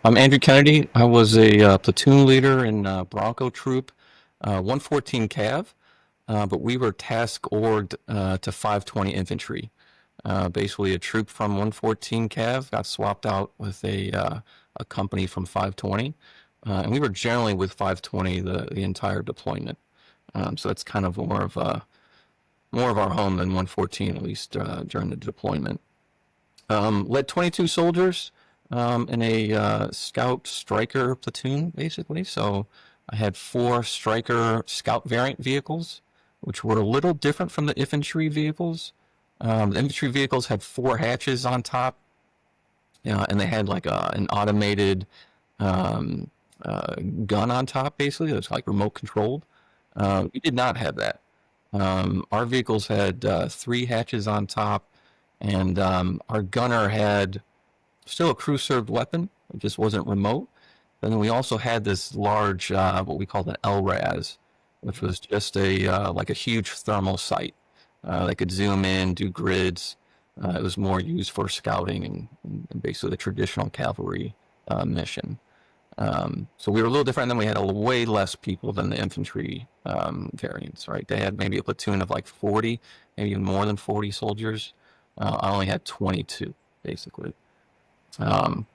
I'm Andrew Kennedy. I was a platoon leader in Bronco Troop 114 CAV, but we were task orged to 520 Infantry. Basically, a troop from 114 CAV got swapped out with a company from 520, and we were generally with 520 the entire deployment. So that's kind of more of our home than 114, at least during the deployment. Led 22 soldiers in a scout striker platoon, basically. So I had 4 striker scout variant vehicles, which were a little different from the infantry vehicles. The infantry vehicles had 4 hatches on top, and they had like an automated um, gun on top, basically. It was like remote controlled. We did not have that. Our vehicles had 3 hatches on top, and our gunner had still a crew served weapon. It just wasn't remote. And then we also had this large, what we called an LRAS, which was just a like a huge thermal sight. They could zoom in, do grids. It was more used for scouting and basically the traditional cavalry mission. So we were a little different. Then we had a way less people than the infantry variants, right? They had maybe a platoon of like 40, maybe even more than 40 soldiers. I only had 22, basically. Um,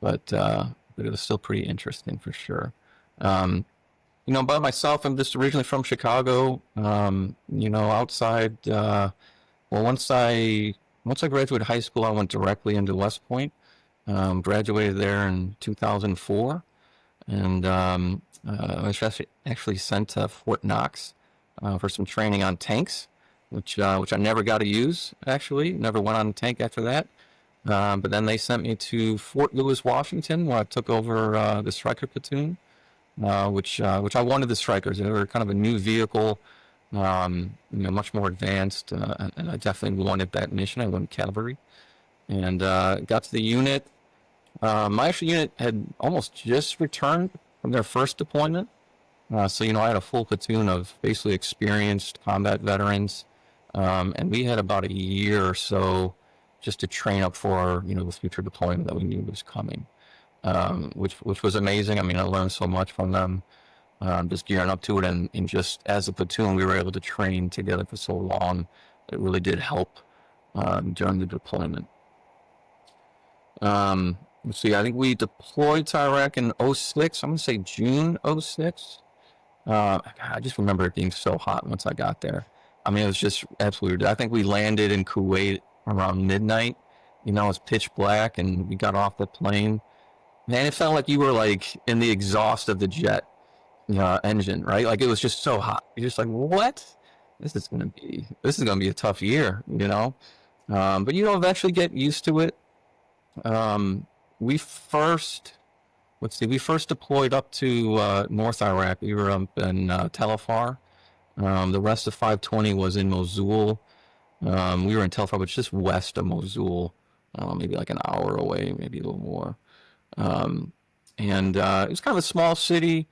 but it was still pretty interesting for sure. Um, by myself, I'm just originally from Chicago. Outside. Well, once I graduated high school, I went directly into West Point. Graduated there in 2004, and I was actually sent to Fort Knox for some training on tanks, which I never got to use. Actually, never went on a tank after that. But then they sent me to Fort Lewis, Washington, where I took over the Stryker platoon, which I wanted the Strykers. They were kind of a new vehicle, much more advanced, and I definitely wanted that mission. I wanted cavalry, and got to the unit. My actual unit had almost just returned from their first deployment, so I had a full platoon of basically experienced combat veterans, and we had about a year or so just to train up for the future deployment that we knew was coming, which was amazing. I mean, I learned so much from them, just gearing up to it, and just as a platoon, we were able to train together for so long. It really did help during the deployment. Let's see. I think we deployed to Iraq in '06. I'm gonna say June '06. I just remember it being so hot once I got there. I mean, it was just absolutely. I think we landed in Kuwait around midnight. It was pitch black, and we got off the plane. Man, it felt like you were like in the exhaust of the jet, engine, right? Like it was just so hot. You're just like, what? This is gonna be a tough year. But eventually get used to it. Um, we first, let's see, we first deployed up to North Iraq. We were up in Tel Afar. The rest of 520 was in Mosul. We were in Tel Afar, which is just west of Mosul, maybe like an hour away, maybe a little more. Um, and it was kind of a small city,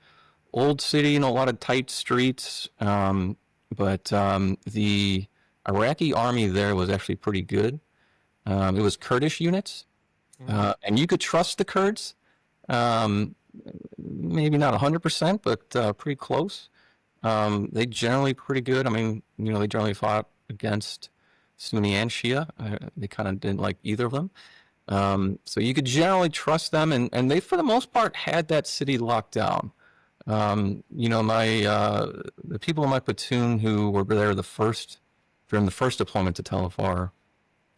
old city, a lot of tight streets. But the Iraqi army there was actually pretty good. It was Kurdish units, and you could trust the Kurds. Um, Maybe not 100%, but pretty close. They generally pretty good. I mean, they generally fought against Sunni and Shia. They kind of didn't like either of them. So you could generally trust them, and they, for the most part, had that city locked down. The people in my platoon who were there during the first deployment to Tel Afar,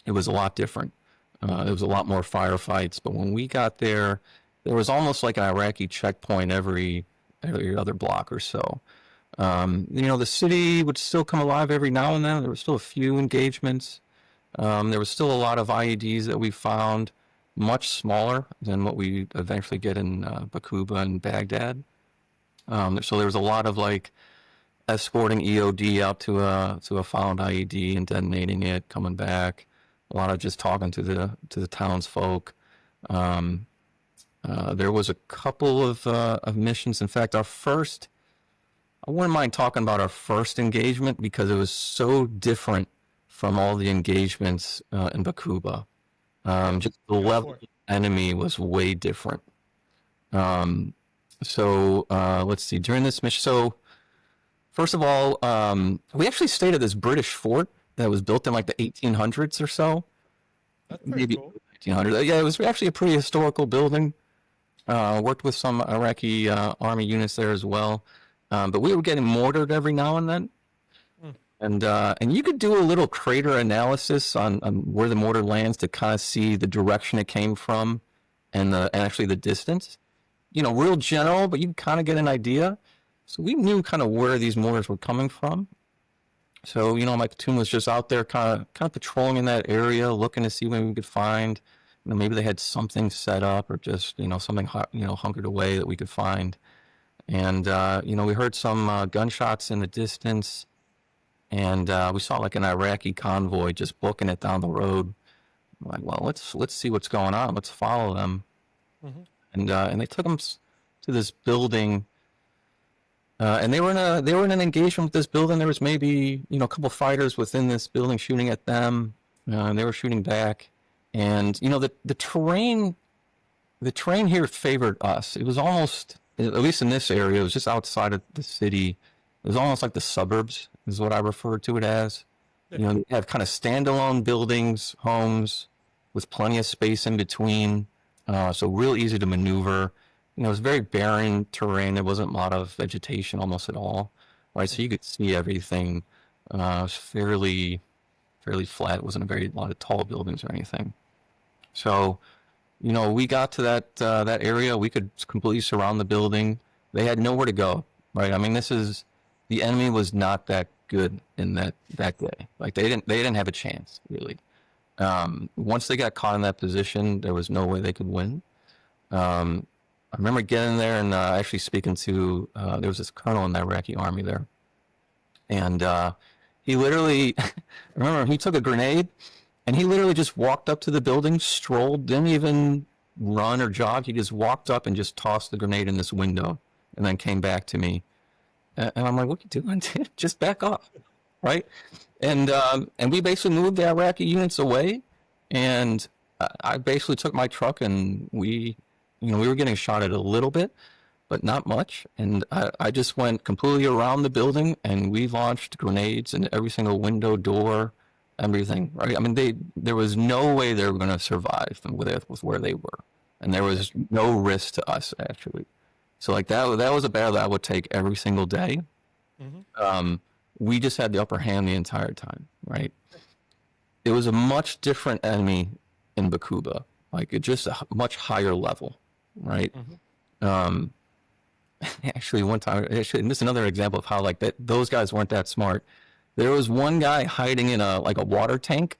it was a lot different. It was a lot more firefights. But when we got there, there was almost like an Iraqi checkpoint every other block or so. The city would still come alive every now and then. There were still a few engagements. There was still a lot of IEDs that we found, much smaller than what we eventually get in Bakuba and Baghdad. So there was a lot of like escorting EOD out to a found IED and detonating it, coming back. A lot of just talking to the townsfolk. There was a couple of missions. In fact, I wouldn't mind talking about our first engagement because it was so different from all the engagements in Bakuba. Just the level of enemy was way different. Let's see. During this mission, so first of all, we actually stayed at this British fort that was built in like the 1800s or so, That's pretty maybe cool. 1800s. Yeah, it was actually a pretty historical building. Worked with some Iraqi army units there as well, but we were getting mortared every now and then. Mm. And you could do a little crater analysis on where the mortar lands to kind of see the direction it came from and actually the distance. Real general, but you can kind of get an idea. So we knew kind of where these mortars were coming from. So my platoon was just out there, kind of patrolling in that area, looking to see what we could find. Maybe they had something set up, or just something hunkered away that we could find. And we heard some gunshots in the distance, and we saw like an Iraqi convoy just booking it down the road. I'm like, well, let's see what's going on. Let's follow them. Mm-hmm. And they took them to this building. And they were in an engagement with this building. There was maybe a couple fighters within this building shooting at them. And they were shooting back. And the terrain here favored us. It was almost, at least in this area, it was just outside of the city. It was almost like the suburbs, is what I refer to it as. Yeah. They have kind of standalone buildings, homes, with plenty of space in between. So real easy to maneuver. It was very barren terrain. There wasn't a lot of vegetation almost at all, right? So you could see everything. It was fairly flat. It wasn't a lot of tall buildings or anything. So, we got to that area. We could completely surround the building. They had nowhere to go, right? I mean, the enemy was not that good in that day. Like they didn't have a chance really. Once they got caught in that position, there was no way they could win. I remember getting there and actually speaking to there was this colonel in the Iraqi army there, and he literally, I remember he took a grenade, and he literally just walked up to the building, strolled, didn't even run or jog. He just walked up and just tossed the grenade in this window, and then came back to me, and I'm like, "What are you doing, dude? Just back off, right?" And we basically moved the Iraqi units away, and I basically took my truck and we were getting shot at a little bit, but not much. And I just went completely around the building and we launched grenades in every single window, door, everything. Right? I mean, there was no way they were going to survive with where they were, and there was no risk to us actually. So like that was a battle that I would take every single day. Mm-hmm. We just had the upper hand the entire time, right? It was a much different enemy in Bakuba, like just a much higher level, right? Mm-hmm. Actually, one time, and this is another example of how like that those guys weren't that smart. There was one guy hiding in a water tank.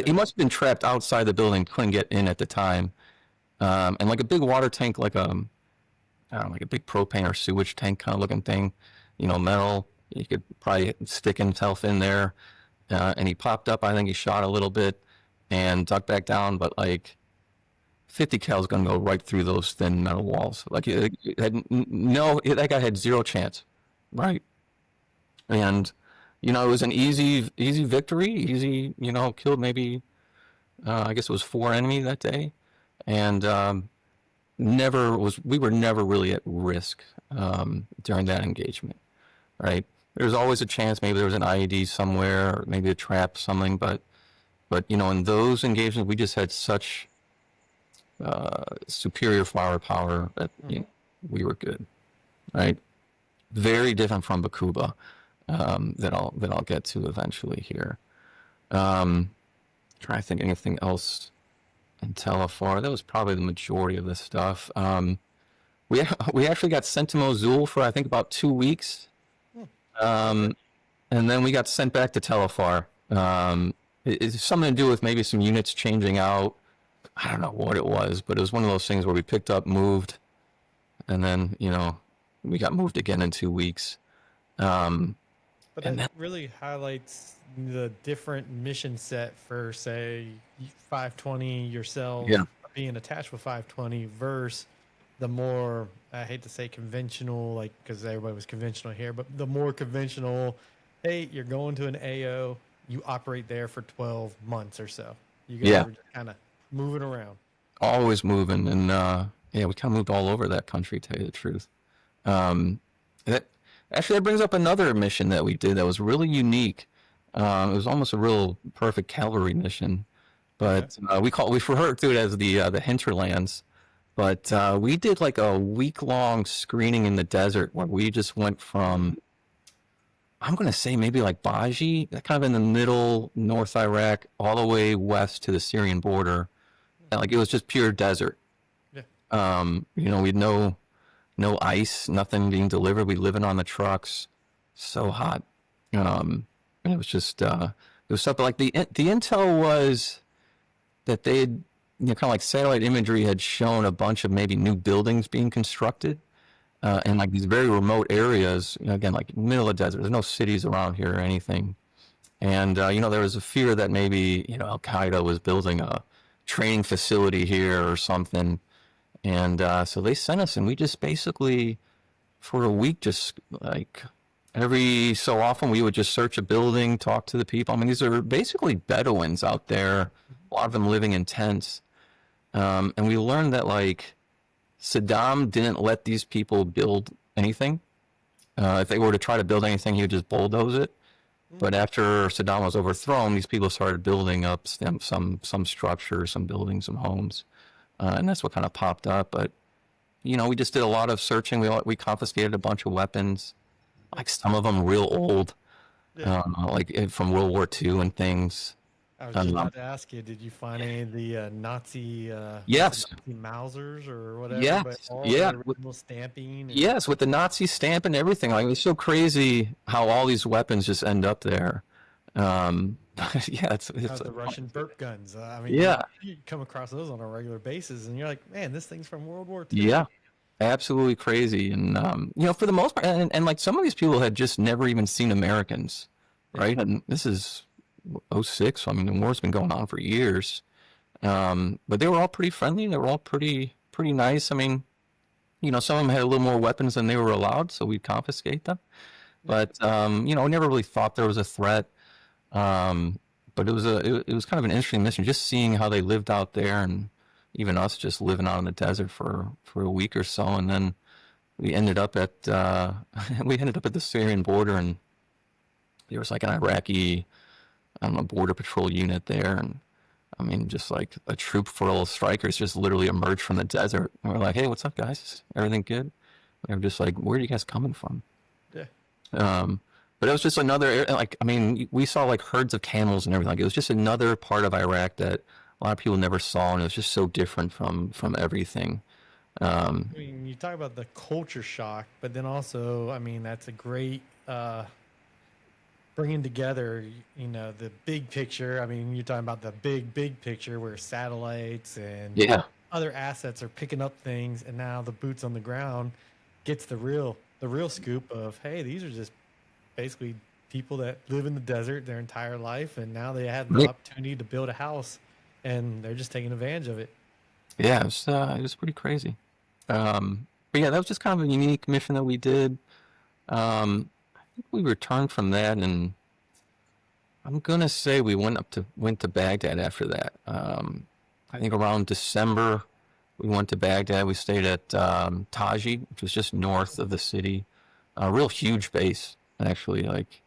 He must have been trapped outside the building, couldn't get in at the time. And like a big water tank, like I don't know, like a big propane or sewage tank kind of looking thing, metal. You could probably stick himself in there. And he popped up. I think he shot a little bit and ducked back down, but like 50 cal is going to go right through those thin metal walls. Like it had that guy had zero chance, right? And it was an easy victory. Easy, killed maybe I guess it was 4 enemy that day, and we were never really at risk during that engagement, right? There's always a chance maybe there was an IED somewhere, or maybe a trap, something, but in those engagements we just had such superior firepower that we were good, right? Very different from Bakuba, that I'll get to eventually here. Try to think anything else in Afar. That was probably the majority of this stuff. We actually got sent to Mosul for I think about 2 weeks, and then we got sent back to Afar. It's something to do with maybe some units changing out. I don't know what it was, but it was one of those things where we picked up, moved, and then we got moved again in 2 weeks. But that really highlights the different mission set for, say, 520 yourself, being attached with 520 versus the more, I hate to say conventional, like, because everybody was conventional here, but the more conventional, hey, you're going to an AO, you operate there for 12 months or so. You guys were just kind of moving around. Always moving, and Yeah, we kind of moved all over that country, to tell you the truth. Um, that actually that brings up another mission that we did that was really unique. It was almost a real perfect cavalry mission, Okay. but we refer to it as the hinterlands. But we did like a week long screening in the desert where we just went from, I'm gonna say maybe like Baji, that kind of in the middle North Iraq, all the way west to the Syrian border, and like it was just pure desert. Yeah. We'd no ice, nothing being delivered. We living on the trucks, so hot. And it was just it was something like the intel was that they had, kind of like satellite imagery had shown a bunch of maybe new buildings being constructed in like these very remote areas. Again, like middle of the desert. There's no cities around here or anything. And there was a fear that maybe Al Qaeda was building a training facility here or something. And so they sent us, and we just basically, for a week, just like every so often, we would just search a building, talk to the people. I mean, these are basically Bedouins out there, a lot of them living in tents. And we learned that, like, Saddam didn't let these people build anything. If they were to try to build anything, he would just bulldoze it. But after Saddam was overthrown, these people started building up some structures, some buildings, some homes. And that's what kind of popped up. But, we just did a lot of searching. We confiscated a bunch of weapons, like some of them real old, Yeah. from World War II and things. I was just about to ask you, did you find any of the Nazi, Yes. Nazi Mausers or whatever? Yes. But all Yeah. the original stamping. And, Yes, with the Nazi stamp and everything. Like, it's so crazy how all these weapons just end up there. Yeah, it's the Russian burp guns. I mean, yeah, you come across those on a regular basis, and you're like, man, this thing's from World War II. yeah, absolutely crazy. And for the most part, and like some of these people had just never even seen Americans, right? And this is '06. So, I mean, the war's been going on for years. But they were all pretty friendly. They were all pretty nice. I mean, some of them had a little more weapons than they were allowed, so we'd confiscate them. But we never really thought there was a threat. But it was kind of an interesting mission, just seeing how they lived out there, and even us just living out in the desert for a week or so, and then we ended up at the Syrian border, and there was like an Iraqi, I don't know, border patrol unit there, and I mean, just like a troop full of strikers just literally emerged from the desert, and we're like, hey, what's up, guys? Everything good? They were just like, where are you guys coming from? Yeah. But it was just another, like, I mean, we saw like herds of camels and everything. Like, it was just another part of Iraq that a lot of people never saw, and it was just so different from everything. I mean, you talk about the culture shock, but then also, I mean, that's a great bringing together, the big picture. I mean, you're talking about the big picture where satellites and other assets are picking up things, and now the boots on the ground gets the real scoop of, hey, these are just basically people that live in the desert their entire life, and now they have the opportunity to build a house, and they're just taking advantage of it. Yeah, it was pretty crazy. But yeah, that was just kind of a unique mission that we did. I think we returned from that, and I'm gonna say we went to Baghdad after that. I think around December we went to Baghdad. We stayed at Taji, which was just north of the city. A real huge base, actually. Like,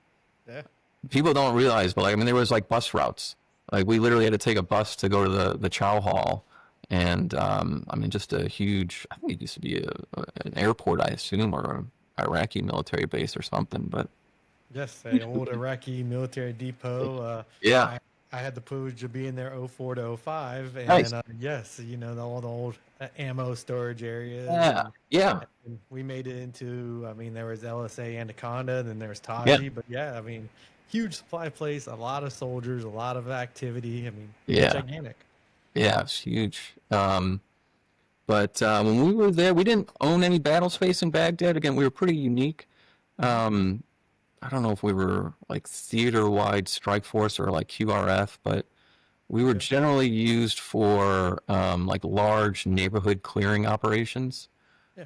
people don't realize, but like, I mean, there was like bus routes. Like, we literally had to take a bus to go to the Chow Hall, and I mean, just a huge. I think it used to be an airport, I assume, or an Iraqi military base or something. But yes, an old Iraqi military depot. I had the privilege of being there 04 to 05, and nice. Yes, all the old ammo storage areas. And we made it into. I mean, there was LSA Anaconda, then there was Taji, but I mean, huge supply place, a lot of soldiers, a lot of activity. I mean, gigantic. Yeah, it's huge. But when we were there, we didn't own any battle space in Baghdad. Again, we were pretty unique. I don't know if we were like theater-wide strike force or like QRF, but we were generally used for like large neighborhood clearing operations.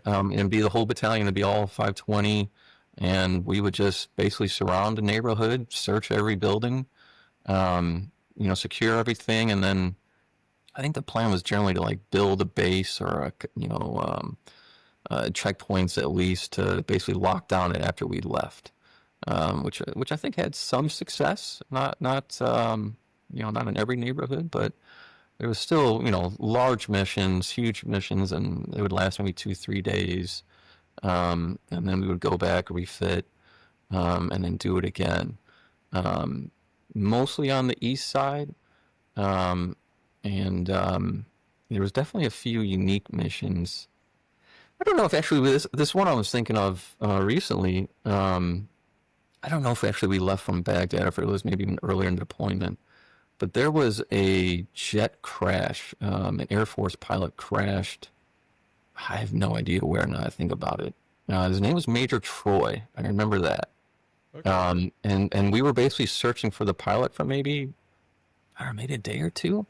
And it'd be the whole battalion, it'd be all 520, and we would just basically surround the neighborhood, search every building, secure everything, and then I think the plan was generally to like build a base or checkpoints at least to basically lock down it after we left, which I think had some success. Not in every neighborhood, but there was still large missions, huge missions, and they would last maybe 2-3 days, and then we would go back, refit, and then do it again. Mostly on the east side, and there was definitely a few unique missions. I don't know if actually this one I was thinking of recently. I don't know if actually we left from Baghdad or if it was maybe even earlier in the deployment. But there was a jet crash. An Air Force pilot crashed. I have no idea where now I think about it. His name was Major Troy. I remember that. Okay. And we were basically searching for the pilot for maybe, I don't know, maybe a day or two.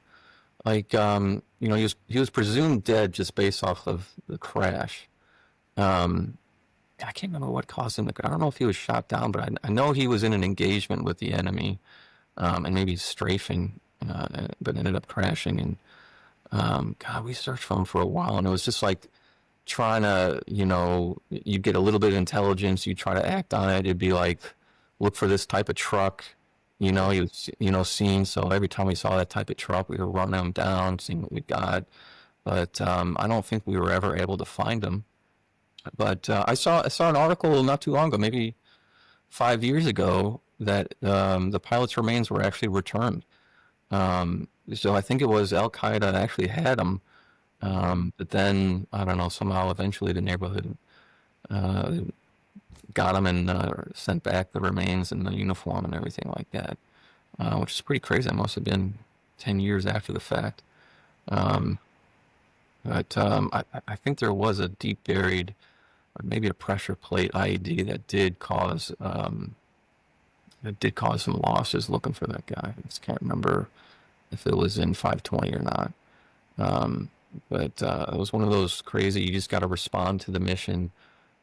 Like, he was presumed dead just based off of the crash. I can't remember what caused him to. I don't know if he was shot down, but I know he was in an engagement with the enemy, and maybe strafing, but ended up crashing. And God, we searched for him for a while, and it was just like trying to, you'd get a little bit of intelligence, you try to act on it. It'd be like, look for this type of truck, he was, seen. So every time we saw that type of truck, we were running them down, seeing what we got. But I don't think we were ever able to find them. But I saw an article not too long ago, maybe 5 years ago, that the pilot's remains were actually returned. So I think it was Al Qaeda actually had them, but then I don't know, somehow eventually the neighborhood got them and sent back the remains and the uniform and everything like that, which is pretty crazy. It must have been 10 years after the fact. But I think there was a deep buried, or maybe a pressure plate IED that did cause some losses looking for that guy. I just can't remember if it was in 520 or not. But it was one of those crazy, you just got to respond to the mission,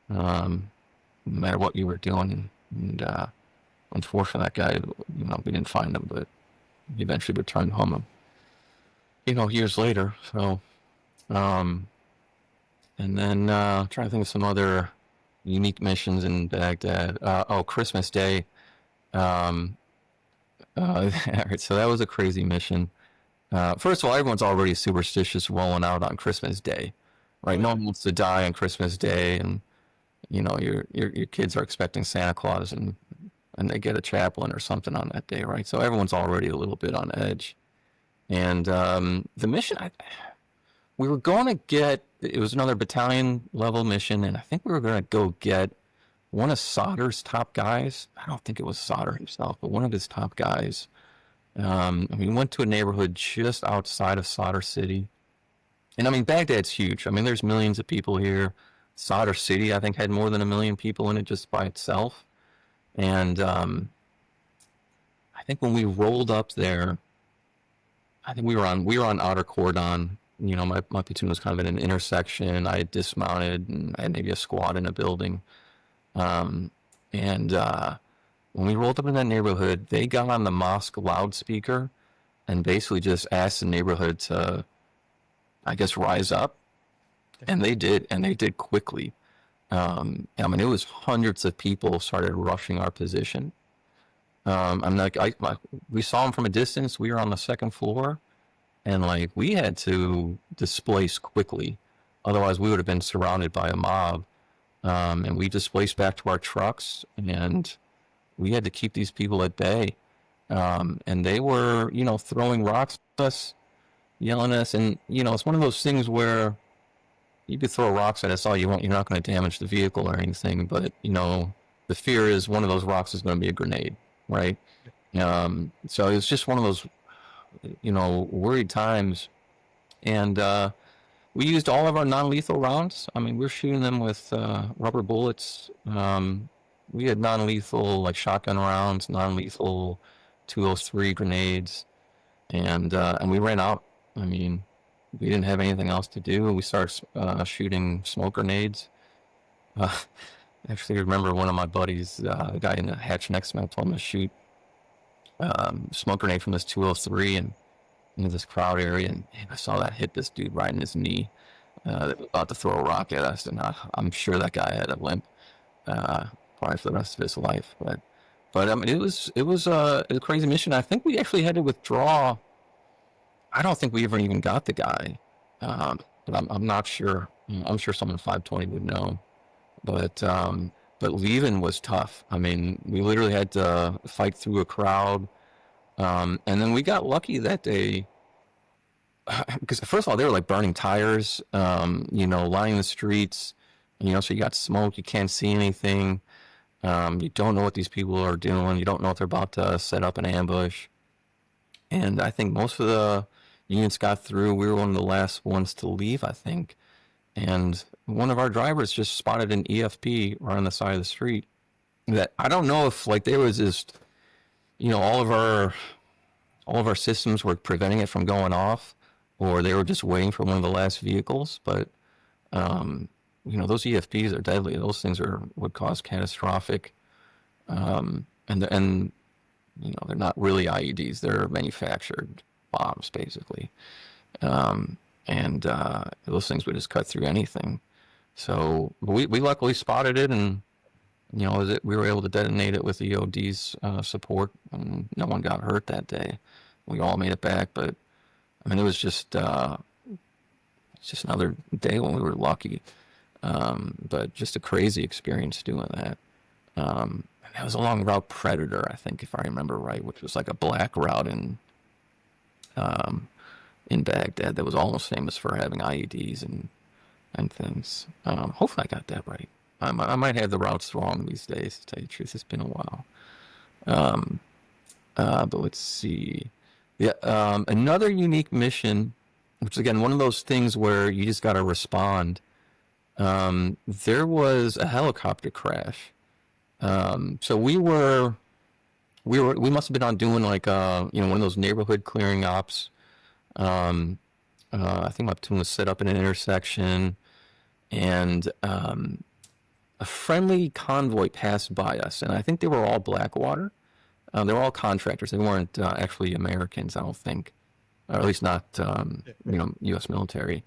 no matter what you were doing. And unfortunately, that guy, we didn't find him, but he eventually returned home, years later. So, and then trying to think of some other unique missions in Baghdad. Christmas Day. All right, so that was a crazy mission. First of all, everyone's already superstitious rolling out on Christmas Day, right? No one wants to die on Christmas Day, and your kids are expecting Santa Claus, and they get a chaplain or something on that day, right? So everyone's already a little bit on edge. And the mission, we were going to get, it was another battalion level mission, and I think we were going to go get one of Solder's top guys. I don't think it was Solder himself, but one of his top guys. We went to a neighborhood just outside of Solder City. And I mean, Baghdad's huge. I mean, there's millions of people here. Solder City, I think, had more than 1 million people in it just by itself. And I think when we rolled up there, I think we were on outer cordon. My platoon was kind of in an intersection. I had dismounted, and I had maybe a squad in a building. When we rolled up in that neighborhood, they got on the mosque loudspeaker and basically just asked the neighborhood to, I guess, rise up. And they did quickly. It was hundreds of people started rushing our position. We saw them from a distance. We were on the second floor, and we had to displace quickly. Otherwise, we would have been surrounded by a mob. And we displaced back to our trucks, and we had to keep these people at bay. And they were, throwing rocks at us, yelling at us. And, it's one of those things where you could throw rocks at us all you want. You're not going to damage the vehicle or anything. But, the fear is one of those rocks is going to be a grenade, right? So it's just one of those, worried times. And we used all of our non-lethal rounds. I mean, we're shooting them with rubber bullets. We had non-lethal shotgun rounds, non-lethal 203 grenades, and we ran out. I mean, we didn't have anything else to do. We started shooting smoke grenades. Actually, I remember one of my buddies, the guy in the hatch next to me, I told him to shoot smoke grenade from this 203, and into this crowd area, and man, I saw that hit this dude right in his knee. That was about to throw a rock at us, and I'm sure that guy had a limp, probably for the rest of his life. But I mean, it was a crazy mission. I think we actually had to withdraw. I don't think we ever even got the guy, but I'm not sure. I'm sure someone 520 would know. But leaving was tough. I mean, we literally had to fight through a crowd, and then we got lucky that day because first of all they were like burning tires, lining the streets, so you got smoke, you can't see anything, you don't know what these people are doing, you don't know if they're about to set up an ambush, and I think most of the units got through. We were one of the last ones to leave, I think, and one of our drivers just spotted an EFP right on the side of the street. That I don't know if like there was just, all of our systems were preventing it from going off, or they were just waiting for one of the last vehicles. But those EFPs are deadly. Those things would cause catastrophic, and they're not really IEDs. They're manufactured bombs, basically, and those things would just cut through anything. So we luckily spotted it, and we were able to detonate it with the EOD's support, and no one got hurt that day. We all made it back, but I mean, it was just another day when we were lucky, but just a crazy experience doing that. And that was along Route Predator, I think, if I remember right, which was like a black route in Baghdad that was almost famous for having IEDs and things. Hopefully, I got that right. I might have the routes wrong these days, to tell you the truth. It's been a while. But let's see. Yeah, another unique mission, which is again one of those things where you just got to respond. There was a helicopter crash. So we must have been on doing like one of those neighborhood clearing ops. I think my platoon was set up in an intersection, and a friendly convoy passed by us, and I think they were all Blackwater. They were all contractors. They weren't actually Americans, I don't think, or at least not U.S. military.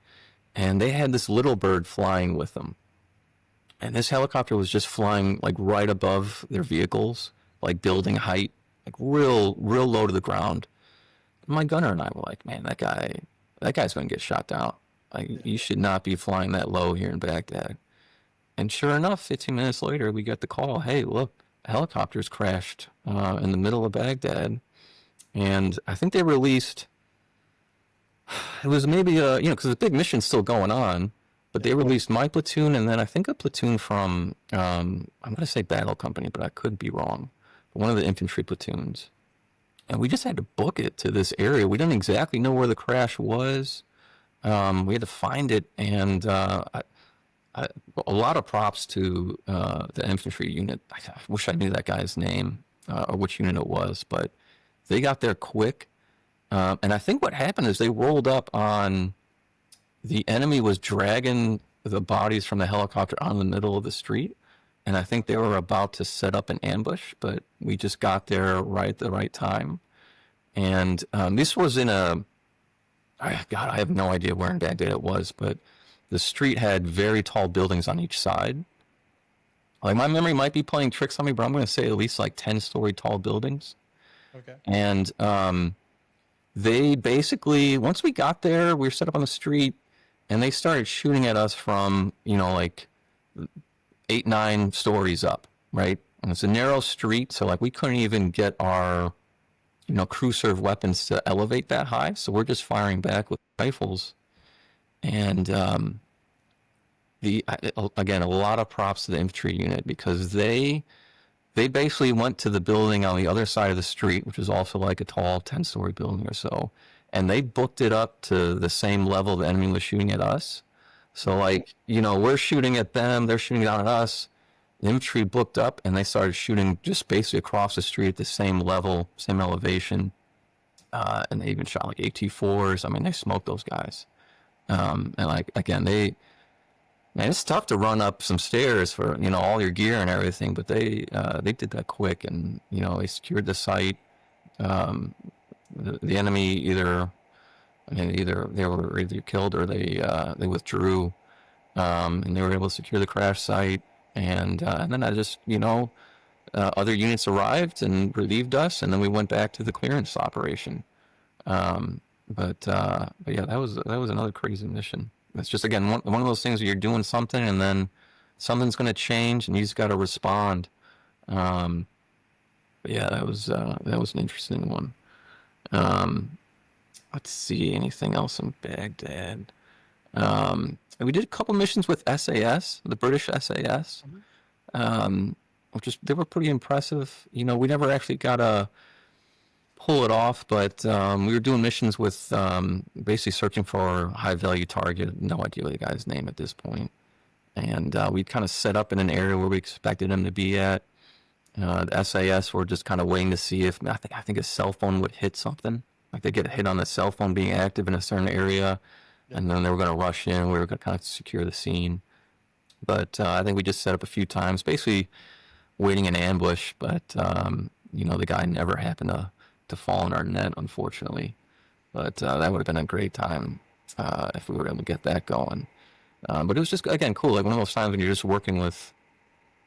And they had this little bird flying with them, and this helicopter was just flying like right above their vehicles, like building height, like real low to the ground. My gunner and I were like, man, that guy's going to get shot down. Like, you should not be flying that low here in Baghdad. And sure enough, 15 minutes later, we got the call, hey, look, a helicopter's crashed in the middle of Baghdad. And I think they released, it was maybe, because the big mission's still going on, but they released my platoon and then I think a platoon from, I'm going to say Battle Company, but I could be wrong, one of the infantry platoons. And we just had to book it to this area. We didn't exactly know where the crash was. We had to find it, and a lot of props to the infantry unit. I wish I knew that guy's name or which unit it was, but they got there quick. And I think what happened is they rolled up on the enemy was dragging the bodies from the helicopter on the middle of the street. And I think they were about to set up an ambush, but we just got there right at the right time. And this was in I have no idea where in Baghdad it was, but the street had very tall buildings on each side. Like, my memory might be playing tricks on me, but I'm going to say at least like 10-story tall buildings. Okay. And they basically, once we got there, we were set up on the street, and they started shooting at us from, like 8-9 stories up, right? And it's a narrow street, so like we couldn't even get our, crew serve weapons to elevate that high. So we're just firing back with rifles. And again, a lot of props to the infantry unit, because they basically went to the building on the other side of the street, which is also like a tall 10-story building or so, and they booked it up to the same level the enemy was shooting at us. So, like, we're shooting at them, they're shooting down at us. The infantry booked up, and they started shooting just basically across the street at the same level, same elevation. And they even shot like AT-4s. I mean, they smoked those guys. And like, again, man, it's tough to run up some stairs for, all your gear and everything, but they did that quick, and, they secured the site. The enemy either I mean, either they were either killed or they withdrew, and they were able to secure the crash site. And then I just, other units arrived and relieved us, and then we went back to the clearance operation. But yeah, that was another crazy mission. It's just again one of those things where you're doing something and then something's going to change and you just got to respond. Um, but yeah, that was an interesting one. Um, let's see, anything else in Baghdad? We did a couple missions with SAS, the British SAS, they were pretty impressive. We never actually got a pull it off, but we were doing missions with basically searching for a high value target. No idea the guy's name at this point. And we kind of set up in an area where we expected him to be at. The SAS were just kind of waiting to see if I think a cell phone would hit something. Like they get a hit on the cell phone being active in a certain area, and then they were going to rush in. We were going to kind of secure the scene. But I think we just set up a few times, basically waiting in ambush. But the guy never happened to fall in our net, unfortunately. But that would have been a great time if we were able to get that going. But it was just, again, cool. Like one of those times when you're just working with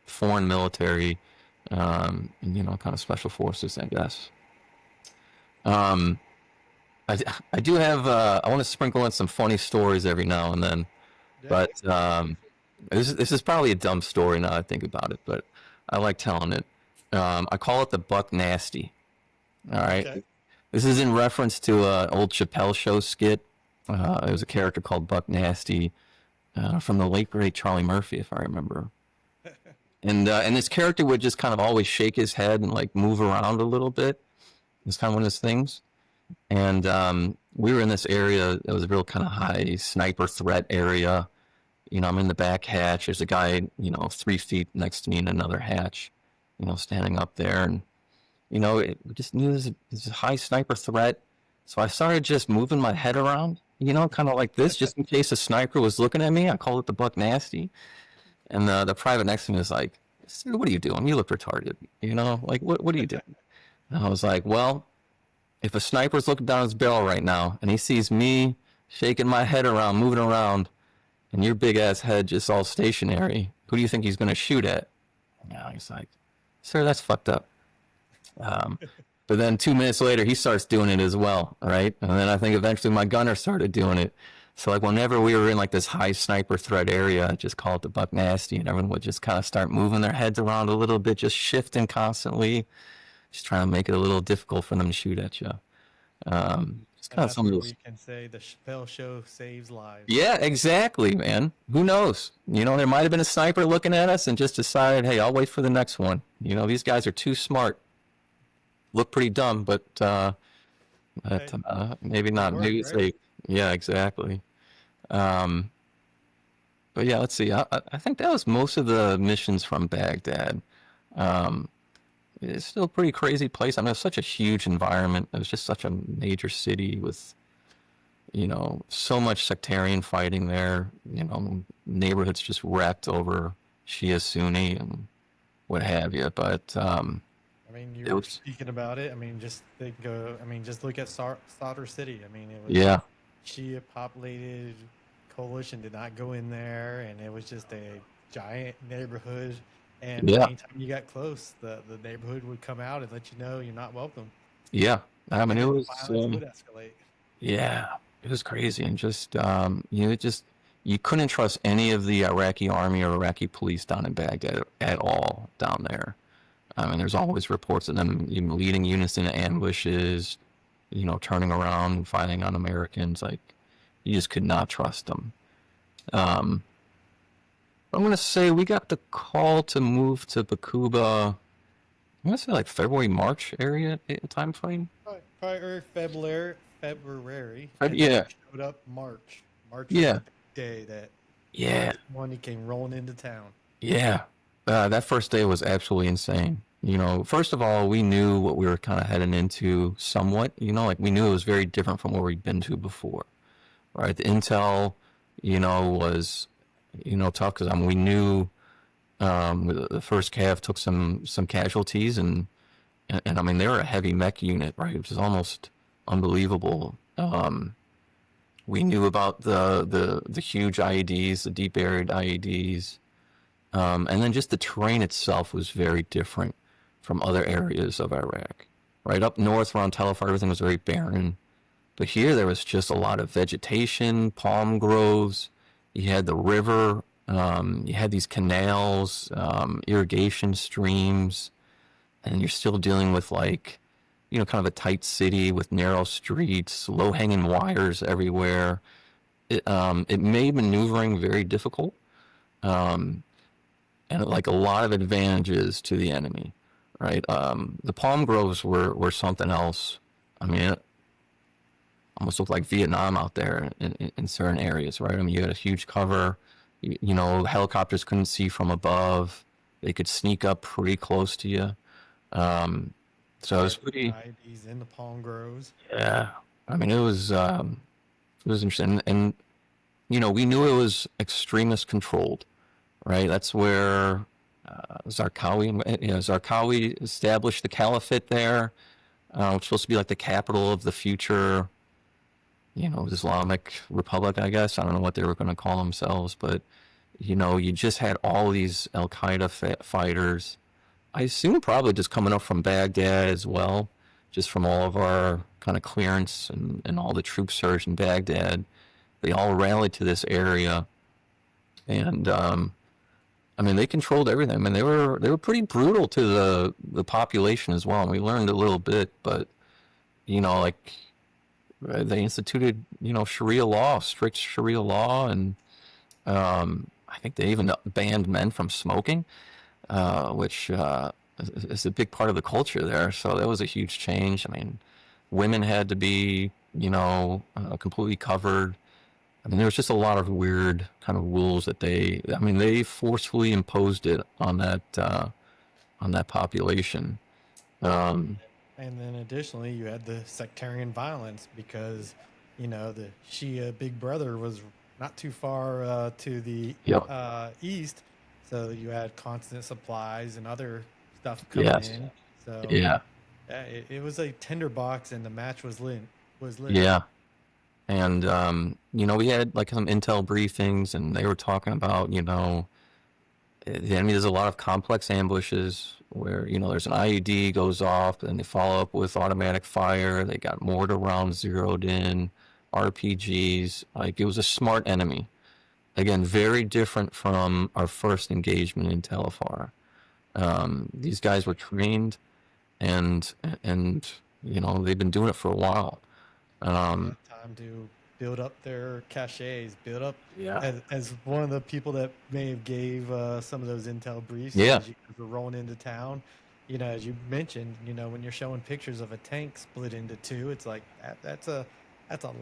foreign military, and, kind of special forces, I guess. I do have, I want to sprinkle in some funny stories every now and then. But this is probably a dumb story now that I think about it, but I like telling it. I call it the Buck Nasty. All right. Okay. This is in reference to an old Chappelle Show skit. It was a character called Buck Nasty from the late great Charlie Murphy, if I remember. And this character would just kind of always shake his head and like move around a little bit. It's kind of one of those things. And we were in this area that was a real kind of high sniper threat area. I'm in the back hatch. There's a guy, 3 feet next to me in another hatch, standing up there. And we just knew it was a high sniper threat. So I started just moving my head around, kind of like this, just in case a sniper was looking at me. I called it the Buck Nasty. And the private next to me was like, "Sir, what are you doing? You look retarded. Like, what are you doing?" And I was like, well, if a sniper's looking down his barrel right now and he sees me shaking my head around, moving around, and your big ass head just all stationary, who do you think he's going to shoot at? He's like, "Sir, that's fucked up." But then 2 minutes later, he starts doing it as well, right? And then I think eventually my gunner started doing it. So like whenever we were in like this high sniper threat area, I just call it the Buck Nasty, and everyone would just kind of start moving their heads around a little bit, just shifting constantly, just trying to make it a little difficult for them to shoot at you. It's kind of some of those. We can say the Chappelle Show saves lives. Yeah, exactly, man. Who knows? There might have been a sniper looking at us and just decided, hey, I'll wait for the next one. These guys are too smart. Look pretty dumb, but maybe not. Maybe it's right? Yeah, exactly. But yeah, let's see. I think that was most of the missions from Baghdad. It's still a pretty crazy place. I mean, it's such a huge environment. It was just such a major city with, so much sectarian fighting there. Neighborhoods just wrecked over Shia, Sunni, and what have you. But I mean, you were speaking about it. I mean, just just look at Sadr City. I mean, it was Shia populated. Coalition did not go in there, and it was just a giant neighborhood. And anytime you got close, the neighborhood would come out and let you know you're not welcome. Yeah, I mean, it was would escalate. Yeah, it was crazy, and just you couldn't trust any of the Iraqi army or Iraqi police down in Baghdad at all down there. I mean, there's always reports of them leading units into ambushes, turning around and fighting on Americans. Like, you just could not trust them. I'm going to say we got the call to move to Bakuba, I'm going to say like February, March area time frame. Probably February. Yeah. Showed up March. Yeah. Day that. Yeah. When he came rolling into town. Yeah. That first day was absolutely insane. First of all, we knew what we were kind of heading into somewhat. Like we knew it was very different from where we'd been to before. Right, the intel, was, tough because we knew the first CAV took some casualties, and I mean they were a heavy mech unit, right, which is almost unbelievable. We knew about the huge IEDs, the deep buried IEDs. And then just the terrain itself was very different from other areas of Iraq. Right up north around Tel Afar, everything was very barren. But here there was just a lot of vegetation, palm groves. You had the river. You had these canals, irrigation streams, and you're still dealing with like, kind of a tight city with narrow streets, low-hanging wires everywhere. It made maneuvering very difficult. And like a lot of advantages to the enemy, right? The palm groves were something else. I mean, it almost looked like Vietnam out there in certain areas, right? I mean, you had a huge cover. Helicopters couldn't see from above. They could sneak up pretty close to you. So it was pretty. IEDs in the palm groves. Yeah, I mean, it was interesting, and we knew it was extremist controlled. Right, that's where Zarqawi established the caliphate there, which was supposed to be like the capital of the future, Islamic Republic, I guess. I don't know what they were going to call themselves, but you just had all these Al Qaeda fighters. I assume probably just coming up from Baghdad as well, just from all of our kind of clearance and all the troop surge in Baghdad. They all rallied to this area, and I mean, they controlled everything. I mean, they were pretty brutal to the population as well. And we learned a little bit, but like they instituted Sharia law, strict Sharia law, and I think they even banned men from smoking, which is a big part of the culture there. So that was a huge change. I mean, women had to be completely covered. I mean, there was just a lot of weird kind of rules that they forcefully imposed it on that population. And then additionally, you had the sectarian violence because, the Shia Big Brother was not too far to the east. So you had constant supplies and other stuff coming in. So it was a tinderbox and the match was lit. Yeah. And, we had like some intel briefings and they were talking about, the enemy does a lot of complex ambushes where, there's an IED goes off and they follow up with automatic fire. They got mortar rounds zeroed in, RPGs. Like it was a smart enemy. Again, very different from our first engagement in Tel Afar. These guys were trained and they've been doing it for a while. Time to build up their caches, build up as one of the people that may have gave some of those intel briefs as you were rolling into town. As you mentioned, when you're showing pictures of a tank split into two, it's like that's a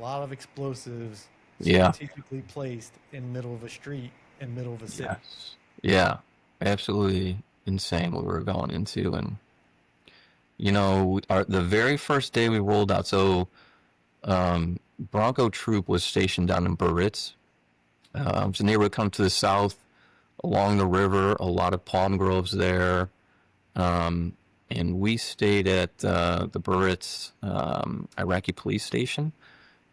lot of explosives strategically placed in the middle of a street, in the middle of a city. Yes. Yeah, absolutely insane what we were going into. And the very first day we rolled out, so Bronco troop was stationed down in Biarritz. It's a neighborhood come to the south along the river, a lot of palm groves there. And we stayed at the Biarritz Iraqi police station,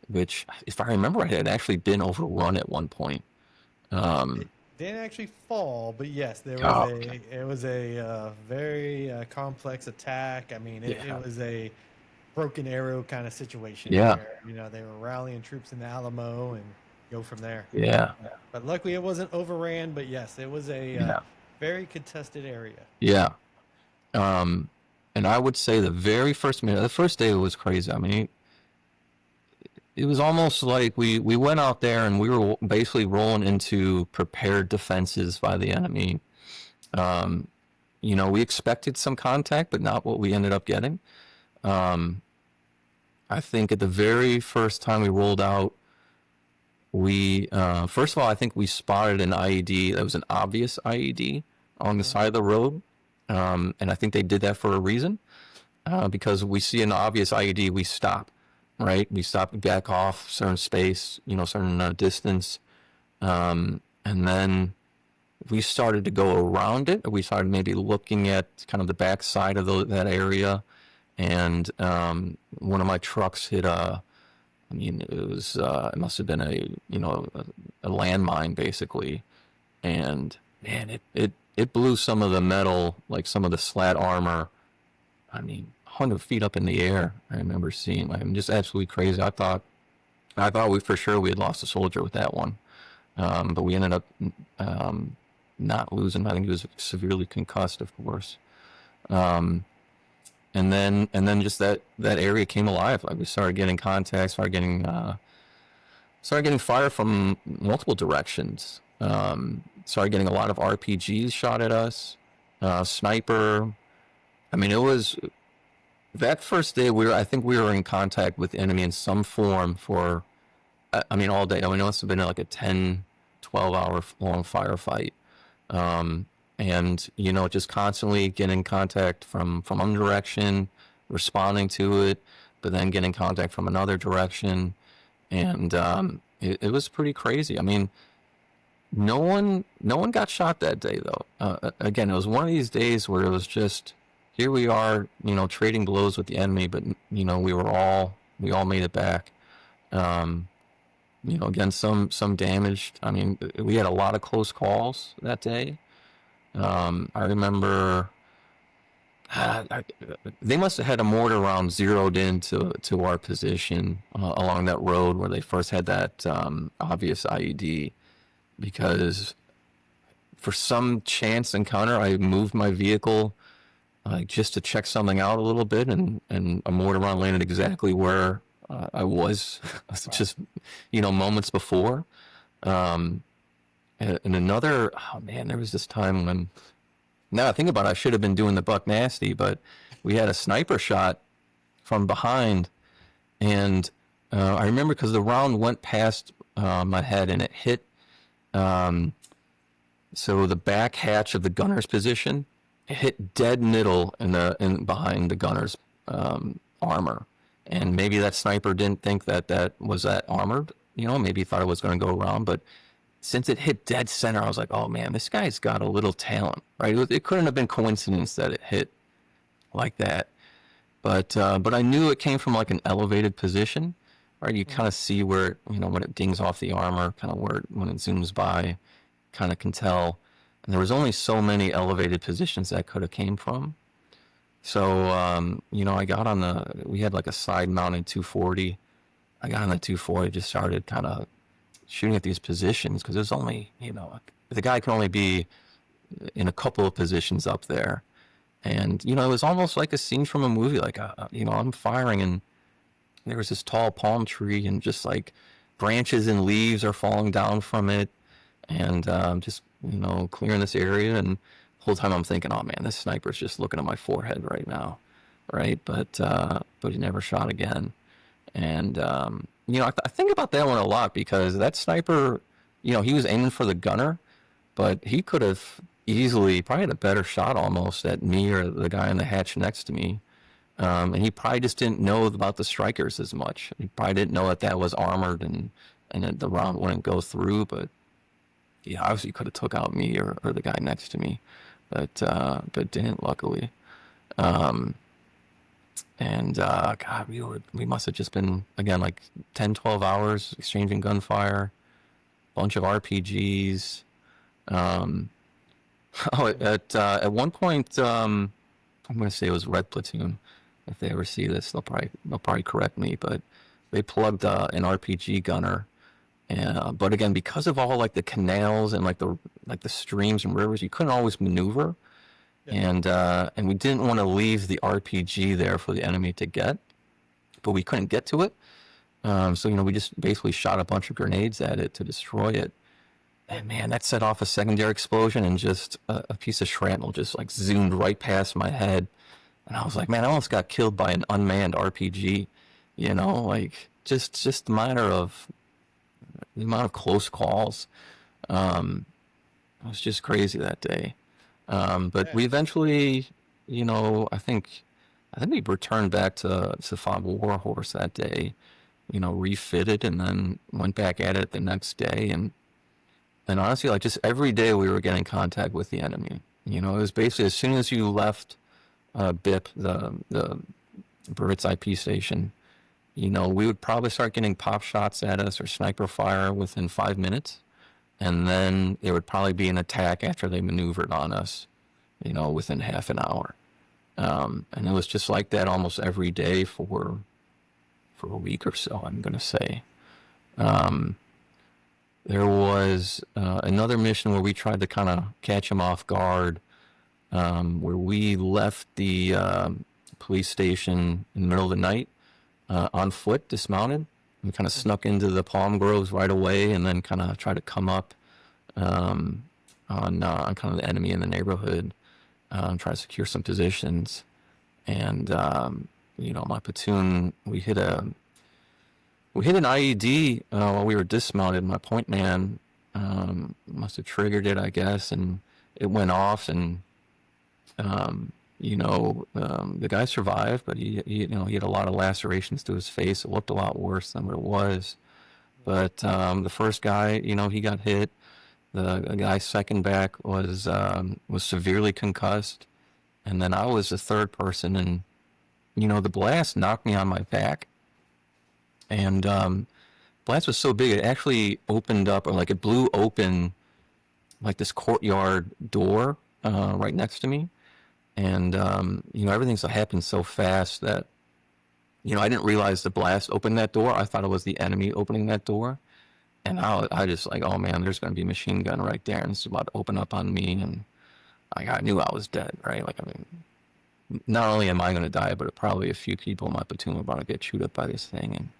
which, if I remember right, had actually been overrun at one point. It didn't actually fall, but yes, it was a very complex attack. I mean, it was a broken arrow kind of situation. Yeah. Where, they were rallying troops in the Alamo and go from there. Yeah. But luckily it wasn't overran, but yes, it was a very contested area. Yeah. And I would say the first day was crazy. I mean, it was almost like we went out there and we were basically rolling into prepared defenses by the enemy. We expected some contact, but not what we ended up getting. I think at the very first time we rolled out, first of all, I think we spotted an IED that was an obvious IED on the side of the road. And I think they did that for a reason, because we see an obvious IED, we stop, right? We stop, back off certain space, certain distance. And then we started to go around it. We started maybe looking at kind of the back side of that area. And one of my trucks hit a I mean, it was it must have been a landmine basically, and man, it blew some of the metal, like some of the slat armor. I mean, 100 feet up in the air. I remember seeing, like, just absolutely crazy. I thought we for sure we had lost a soldier with that one, but we ended up um, not losing. I think he was severely concussed, of course. Um, and then just that area came alive. Like we started getting contacts, started getting fire from multiple directions. Started getting a lot of RPGs shot at us, sniper. I mean, it was that first day I think we were in contact with the enemy in some form for, I mean, all day. I mean, it must have been like a 10, 12-hour long firefight. Um, and, just constantly getting contact from one direction, responding to it, but then getting contact from another direction. And it was pretty crazy. I mean, no one got shot that day though. Again, it was one of these days where it was just, here we are, trading blows with the enemy, but we all made it back. Um, again, some damaged. I mean, we had a lot of close calls that day. I remember they must have had a mortar round zeroed into our position along that road where they first had that obvious IED, because for some chance encounter, I moved my vehicle just to check something out a little bit, and a mortar round landed exactly where I was just, moments before. Um, and another, oh man, there was this time when, now I think about it, I should have been doing the buck nasty, but we had a sniper shot from behind, and I remember because the round went past my head and it hit, um, so the back hatch of the gunner's position, it hit dead middle in behind the gunner's armor, and maybe that sniper didn't think that was that armored, maybe he thought it was going to go around, but since it hit dead center, I was like, oh man, this guy's got a little talent, right? It couldn't have been coincidence that it hit like that. But I knew it came from like an elevated position, right? You kind of see where, when it dings off the armor, kind of where when it zooms by, kind of can tell. And there was only so many elevated positions that could have came from. So, I got we had like a side mounted 240. I got on the 240, just started kind of shooting at these positions, because there's only, the guy can only be in a couple of positions up there. And, it was almost like a scene from a movie. Like, I'm firing, and there was this tall palm tree, and just like branches and leaves are falling down from it. And just, clearing this area. And the whole time I'm thinking, oh man, this sniper's just looking at my forehead right now. Right. But he never shot again. And, I think about that one a lot, because that sniper, he was aiming for the gunner, but he could have easily probably had a better shot almost at me or the guy on the hatch next to me. And he probably just didn't know about the strikers as much. He probably didn't know that was armored, and that the round wouldn't go through. But he obviously could have took out me or the guy next to me, but didn't, luckily. And God, we must have just been, again, like 10, 12 hours exchanging gunfire, bunch of RPGs. At one point, I'm going to say it was Red Platoon. If they ever see this, they'll probably correct me. But they plugged an RPG gunner, and but again, because of all like the canals and like the streams and rivers, you couldn't always maneuver. Yeah. And we didn't want to leave the RPG there for the enemy to get, but we couldn't get to it. So we just basically shot a bunch of grenades at it to destroy it. And man, that set off a secondary explosion, and just a piece of shrapnel just like zoomed right past my head. And I was like, man, I almost got killed by an unmanned RPG. Like just the matter of the amount of close calls. It was just crazy that day. But we eventually, I think we returned back to Fog Warhorse that day, refitted, and then went back at it the next day. And honestly, like just every day we were getting contact with the enemy. It was basically as soon as you left BIP, the Brits IP station, we would probably start getting pop shots at us or sniper fire within 5 minutes. And then it would probably be an attack after they maneuvered on us, within half an hour. And it was just like that almost every day for a week or so, I'm going to say. There was another mission where we tried to kind of catch them off guard, where we left the police station in the middle of the night on foot, dismounted. We kind of snuck into the palm groves right away, and then kind of tried to come up on kind of the enemy in the neighborhood, try to secure some positions. And my platoon, we hit an IED while we were dismounted. My point man must have triggered it, I guess, and it went off. And the guy survived, but he had a lot of lacerations to his face. It looked a lot worse than what it was. But the first guy, he got hit. The guy second back was severely concussed, and then I was the third person, and the blast knocked me on my back, and blast was so big it actually opened up, or like it blew open like this courtyard door right next to me. And, everything's happened so fast that, I didn't realize the blast opened that door. I thought it was the enemy opening that door. And I just like, oh man, there's going to be a machine gun right there. And it's about to open up on me. And I knew I was dead, right? Like, I mean, not only am I going to die, but probably a few people in my platoon were about to get chewed up by this thing.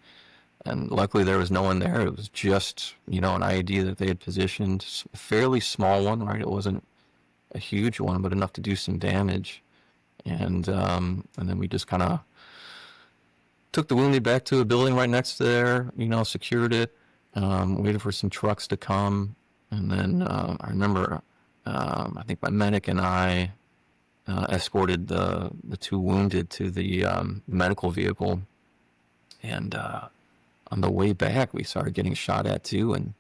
And luckily there was no one there. It was just, an IED that they had positioned, a fairly small one, right? It wasn't a huge one, but enough to do some damage. And then we just kind of took the wounded back to a building right next to there, secured it, waited for some trucks to come. And then I remember, I think my medic and I escorted the two wounded to the medical vehicle. And on the way back, we started getting shot at too. And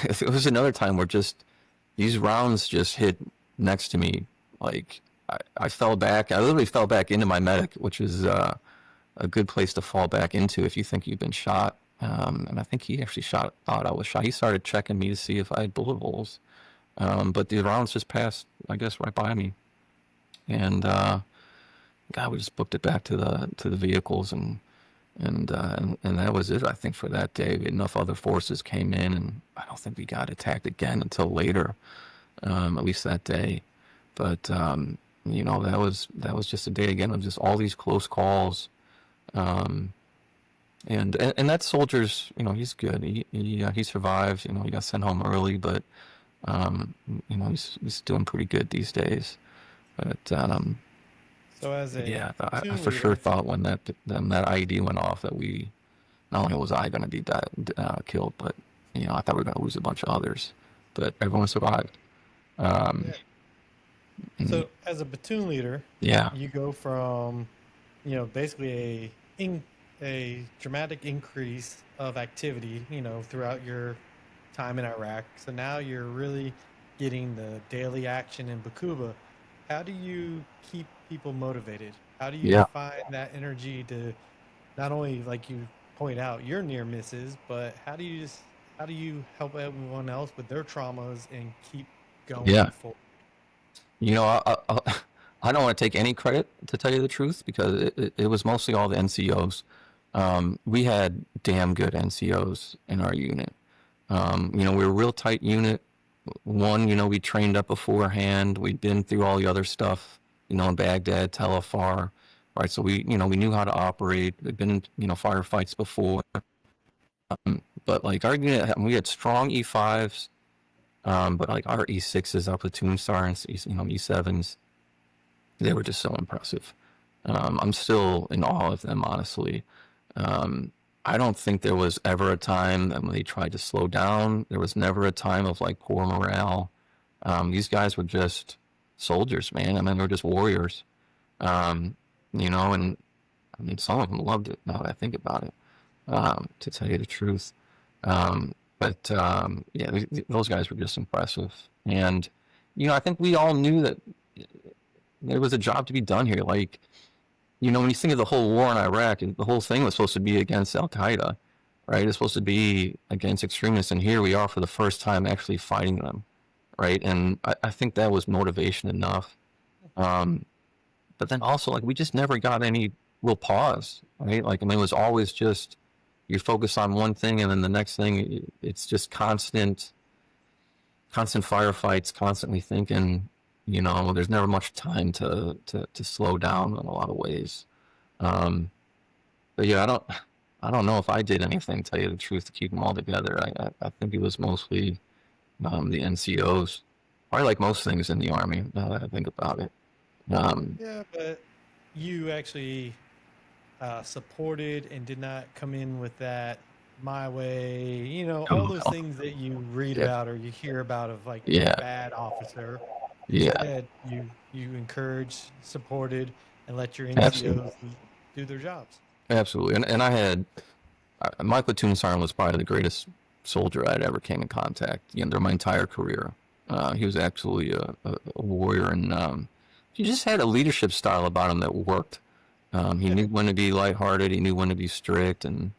it was another time where just these rounds just hit next to me. Like I fell back. I literally fell back into my medic, which is a good place to fall back into if you think you've been shot. And I think he actually thought I was shot. He started checking me to see if I had bullet holes. But the rounds just passed, I guess, right by me. And God, we just booked it back to the vehicles, and that was it, I think, for that day. Enough other forces came in, and I don't think we got attacked again until later, at least that day. But that was just a day again of just all these close calls. And that soldier's, he's good. He survives. He got sent home early, but he's doing pretty good these days. But so as a I for sure thought when that IED went off that we, not only was I going to be killed, but I thought we were going to lose a bunch of others. But everyone survived. So as a platoon leader, you go from basically a dramatic increase of activity throughout your time in Iraq. So now you're really getting the daily action in Bakuba. How do you keep people motivated? How do you find that energy to not only, like you point out, your near misses, but how do you help everyone else with their traumas and keep going forward? I don't want to take any credit, to tell you the truth, because it was mostly all the NCOs. We had damn good NCOs in our unit. We were a real tight unit. One, we trained up beforehand. We'd been through all the other stuff, in Baghdad, Afar, right? So we knew how to operate. We'd been in, firefights before. But like our unit, we had strong E5s, but like our E6s, our platoon sergeants, E7s, they were just so impressive. I'm still in awe of them, honestly. I don't think there was ever a time that when they tried to slow down. There was never a time of like poor morale. These guys were just soldiers, man. I mean, they were just warriors. And I mean, some of them loved it now that I think about it, to tell you the truth. But those guys were just impressive. And, I think we all knew that there was a job to be done here. Like, when you think of the whole war in Iraq, the whole thing was supposed to be against Al Qaeda, right? It's supposed to be against extremists, and here we are for the first time actually fighting them, right? And I think that was motivation enough. But then also, like, we just never got any real pause, right? Like, I mean, it was always just you focus on one thing, and then the next thing, it's just constant firefights, constantly thinking. There's never much time to slow down in a lot of ways. But yeah, I don't know if I did anything, to tell you the truth, to keep them all together. I think it was mostly the NCOs, probably like most things in the Army. Now that I think about it. Yeah, but you actually supported and did not come in with that my way, all those things that you read about or you hear about of like a bad officer. Instead, you encouraged, supported, and let your NCOs do their jobs. Absolutely. And I had my platoon sergeant was probably the greatest soldier I'd ever came in contact during my entire career. He was absolutely a warrior, and he just had a leadership style about him that worked. He knew when to be lighthearted, he knew when to be strict, and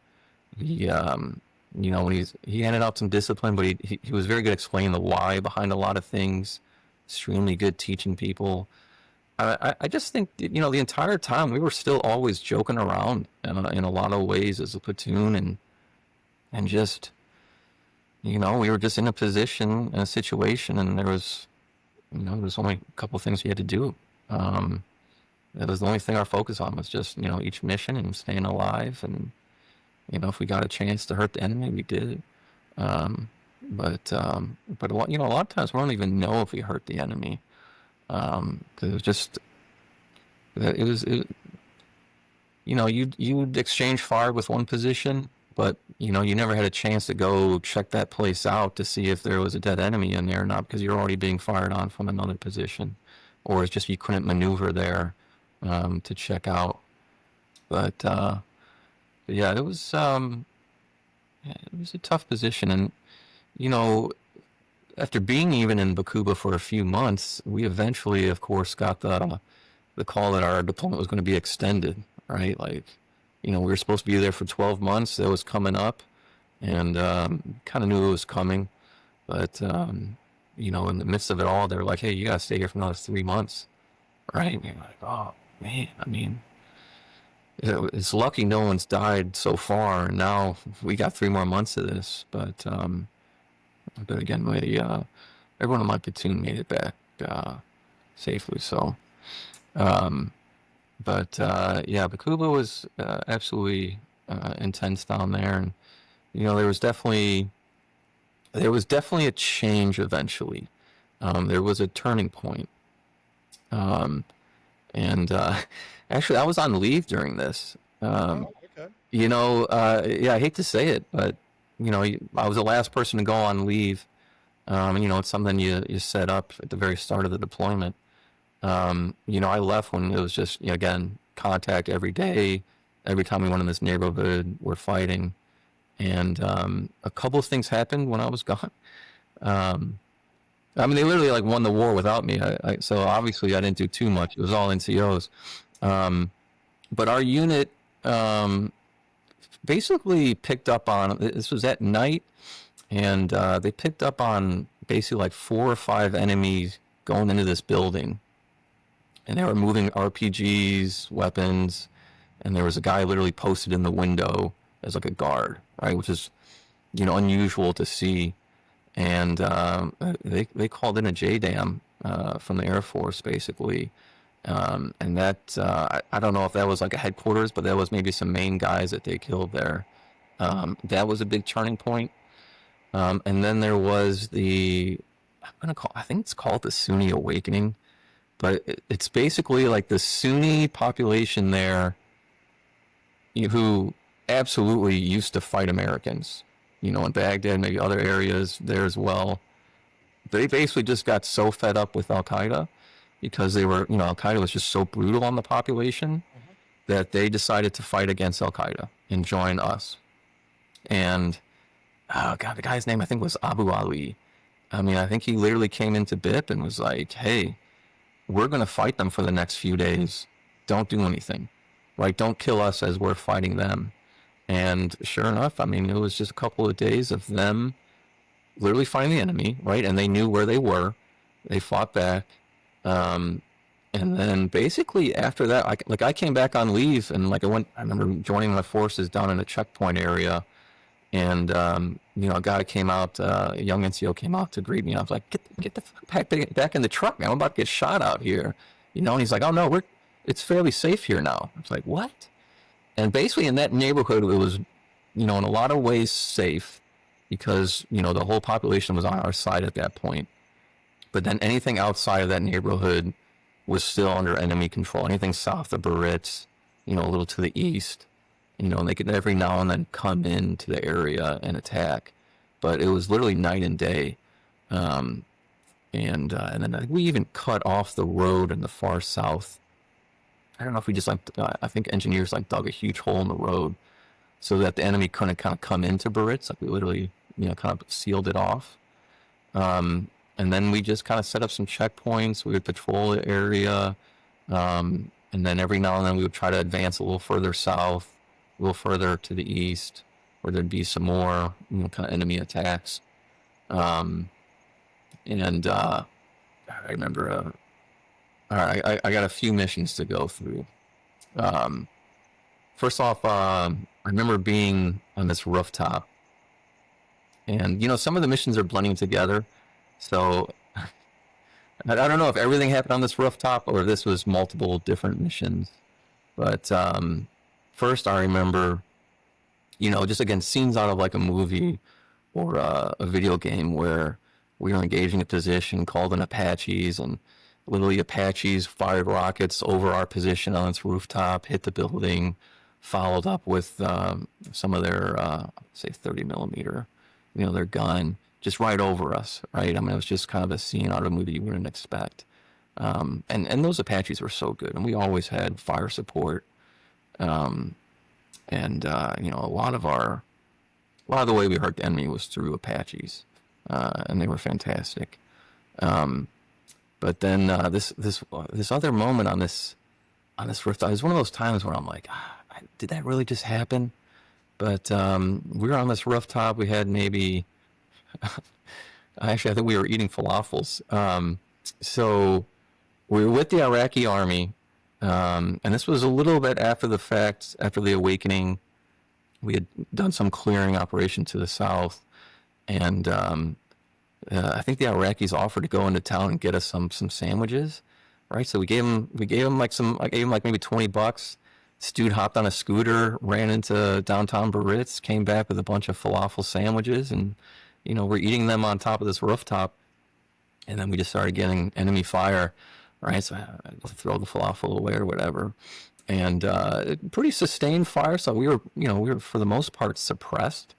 he, when he handed out some discipline, but he was very good at explaining the why behind a lot of things. Extremely good teaching people. I just think, the entire time we were still always joking around in a lot of ways as a platoon, and just, we were just in a position, in a situation, and there was only a couple of things we had to do. That was the only thing our focus on was just, each mission and staying alive. And, if we got a chance to hurt the enemy, we did. But a lot of times we don't even know if we hurt the enemy. Cause it was just, you'd exchange fire with one position, but, you never had a chance to go check that place out to see if there was a dead enemy in there or not, because you're already being fired on from another position, or it's just you couldn't maneuver there to check out. But yeah, it was a tough position, and after being even in Bakuba for a few months, we eventually, of course, got the call that our deployment was going to be extended. Right, like, we were supposed to be there for 12 months. That was coming up, and kind of knew it was coming. But in the midst of it all, they were like, "Hey, you gotta stay here for another 3 months." Right? And you're like, "Oh man, I mean, it's lucky no one's died so far. And now we got 3 more months of this." But again, everyone in my platoon made it back safely. So. But yeah, Bakuba was absolutely intense down there, and there was definitely a change eventually. There was a turning point, and actually, I was on leave during this. Okay. Yeah, I hate to say it, but I was the last person to go on leave. It's something you set up at the very start of the deployment. I left when it was just, again, contact every day. Every time we went in this neighborhood, we're fighting. And a couple of things happened when I was gone. I mean, they literally like won the war without me. So obviously I didn't do too much. It was all NCOs. But our unit basically picked up on, this was at night, and they picked up on basically like 4 or 5 enemies going into this building. And they were moving RPGs, weapons, and there was a guy literally posted in the window as like a guard, right? Which is, unusual to see. And they called in a JDAM from the Air Force, basically. And that, I don't know if that was like a headquarters, but that was maybe some main guys that they killed there. That was a big turning point. And then there was I think it's called the Sunni Awakening. But it's basically like the Sunni population there who absolutely used to fight Americans, in Baghdad, maybe other areas there as well. They basically just got so fed up with Al Qaeda because they were, Al Qaeda was just so brutal on the population that they decided to fight against Al Qaeda and join us. And, oh God, the guy's name I think was Abu Ali. I mean, I think he literally came into BIP and was like, "Hey, we're going to fight them for the next few days. Don't do anything." right? Don't kill us as we're fighting them. And sure enough, I mean, it was just a couple of days of them literally fighting the enemy, right? And they knew where they were. They fought back. Um, and then basically after that, I came back on leave, and like I remember joining my forces down in a checkpoint area, and a guy came out, a young NCO came out to greet me. I was like, get the fuck back in the truck, man. I'm about to get shot out here, And he's like, oh no, it's fairly safe here now. I was like, what? And basically in that neighborhood, it was, in a lot of ways safe, because the whole population was on our side at that point. But then anything outside of that neighborhood was still under enemy control. Anything south of Barritz, a little to the east, and they could every now and then come into the area and attack. But it was literally night and day. And then we even cut off the road in the far south. I don't know if we just I think engineers dug a huge hole in the road so that the enemy couldn't kind of come into Barritz. Like we literally, kind of sealed it off. And then we just kind of set up some checkpoints. We would patrol the area. And then every now and then we would try to advance a little further south, a little further to the east, where there'd be some more, kind of enemy attacks. I remember, all right, I got a few missions to go through. First off, I remember being on this rooftop, and some of the missions are blending together. So I don't know if everything happened on this rooftop or this was multiple different missions. But first, I remember, just again scenes out of like a movie or a video game where we were engaging a position called in Apaches, and literally Apaches fired rockets over our position on its rooftop, hit the building, followed up with some of their, say, 30 millimeter, their gun, just right over us, right? I mean, it was just kind of a scene out of a movie you wouldn't expect. And those Apaches were so good, and we always had fire support. A lot of the way we hurt the enemy was through Apaches, and they were fantastic. But then this other moment on this rooftop is one of those times where I'm like, did that really just happen? But we were on this rooftop. We had maybe, actually, I think we were eating falafels. So we were with the Iraqi army, and this was a little bit after the fact, after the awakening. We had done some clearing operation to the south, and I think the Iraqis offered to go into town and get us some sandwiches, right? So we gave him I gave him like maybe $20. This dude hopped on a scooter, ran into downtown Barritz, came back with a bunch of falafel sandwiches, and we're eating them on top of this rooftop. And then we just started getting enemy fire, right? So I throw the falafel away or whatever, and pretty sustained fire. So we were for the most part suppressed,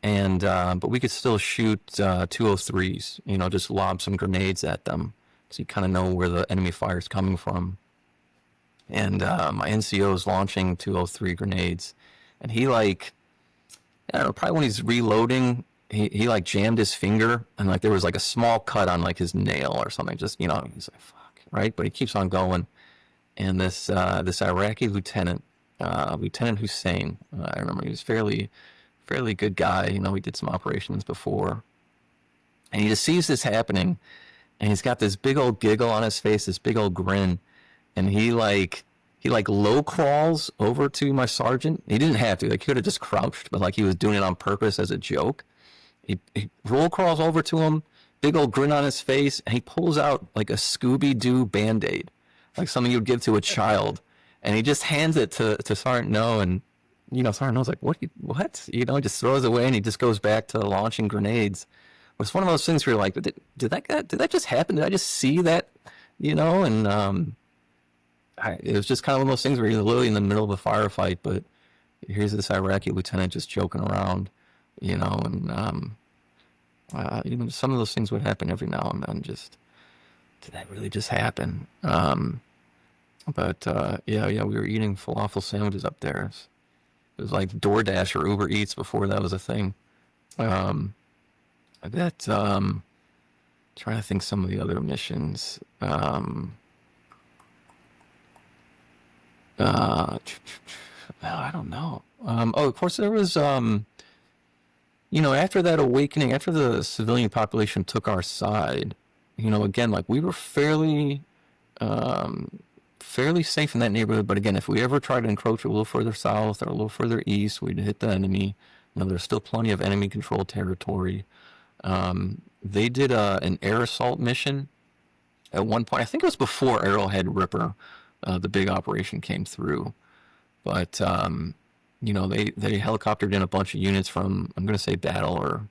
and but we could still shoot 203s, just lob some grenades at them, so you kind of know where the enemy fire is coming from. And my NCO is launching 203 grenades, and he I don't know, probably when he's reloading, he jammed his finger, and there was a small cut on his nail or something. Just he's like, fuck, right? But he keeps on going, and this Iraqi lieutenant, Lieutenant Hussein, I remember he was fairly good guy. We did some operations before, and he just sees this happening, and he's got this big old giggle on his face, this big old grin. And he low crawls over to my sergeant. He didn't have to. He could have just crouched, but he was doing it on purpose as a joke. He roll crawls over to him, big old grin on his face, and he pulls out a Scooby-Doo Band-Aid, something you would give to a child. And he just hands it to Sergeant No, and Sergeant No's like, what? He just throws it away, and he just goes back to launching grenades. It's one of those things where you're like, did that just happen? Did I just see that? And it was just kind of one of those things where you're literally in the middle of a firefight, but here's this Iraqi lieutenant just joking around, and some of those things would happen every now and then. Just, did that really just happen? But we were eating falafel sandwiches up there. It was like DoorDash or Uber Eats before that was a thing. Trying to think some of the other missions. Uh, I don't know. Oh, of course, there was, after that awakening, after the civilian population took our side, again, like we were fairly safe in that neighborhood. But again, if we ever tried to encroach a little further south or a little further east, we'd hit the enemy. There's still plenty of enemy controlled territory. They did an air assault mission at one point. I think it was before Arrowhead Ripper, the big operation came through. But they helicoptered in a bunch of units from, I'm going to say, battle or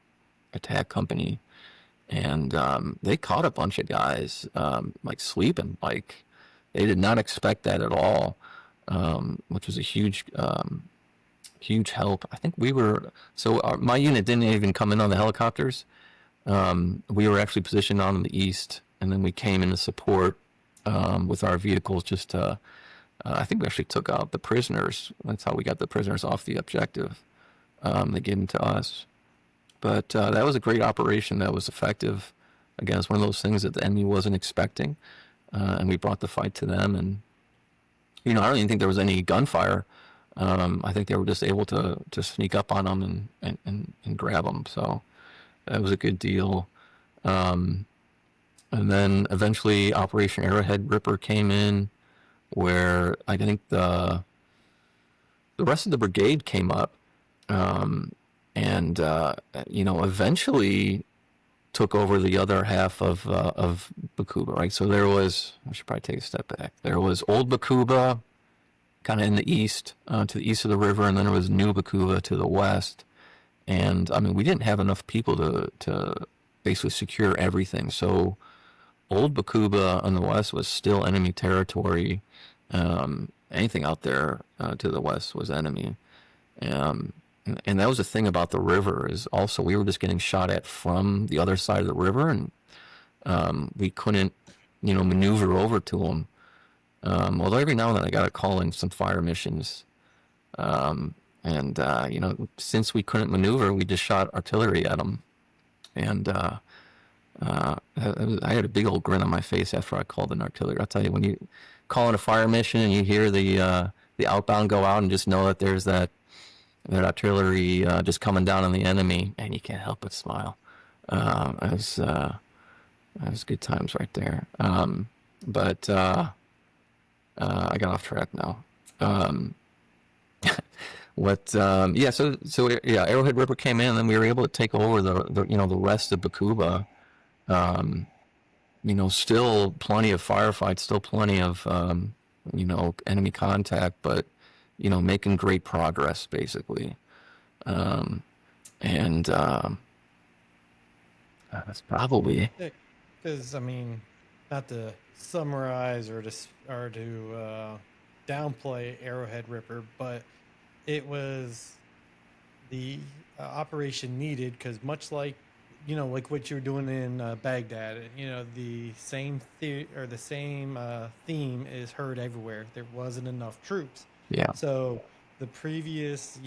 attack company, and they caught a bunch of guys like sleeping. Like they did not expect that at all, which was a huge help. I think my unit didn't even come in on the helicopters. We were actually positioned on the east, and then we came in to support with our vehicles just to. I think we actually took out the prisoners. That's how we got the prisoners off the objective. They gave them to us. But that was a great operation. That was effective. Again, it's one of those things that the enemy wasn't expecting. And we brought the fight to them. And, I don't even think there was any gunfire. I think they were just able to sneak up on them and grab them. So that was a good deal. And then eventually Operation Arrowhead Ripper came in, where I think the rest of the brigade came up, and eventually took over the other half of Bakuba, right? So I should probably take a step back. There was old Bakuba, kind of in the east, to the east of the river, and then there was new Bakuba to the west. And I mean, we didn't have enough people to basically secure everything. So old Bakuba on the west was still enemy territory. Anything out there to the west was enemy. And that was the thing about the river, is also we were just getting shot at from the other side of the river, and we couldn't, maneuver over to them. Although every now and then I got to call in some fire missions. And since we couldn't maneuver, we just shot artillery at them. And I had a big old grin on my face after I called in artillery. I'll tell you, when you call in a fire mission and you hear the outbound go out and just know that there's that artillery just coming down on the enemy, and you can't help but smile. It was good times right there. But I got off track now. Arrowhead Ripper came in, and then we were able to take over the rest of Bakuba. Still plenty of firefights, still plenty of enemy contact, but making great progress basically. And that's probably. Because I mean, not to summarize or to downplay Arrowhead Ripper, but it was the operation needed, because much like like what you were doing in Baghdad, the same theme is heard everywhere. There wasn't enough troops. Yeah. So the previous,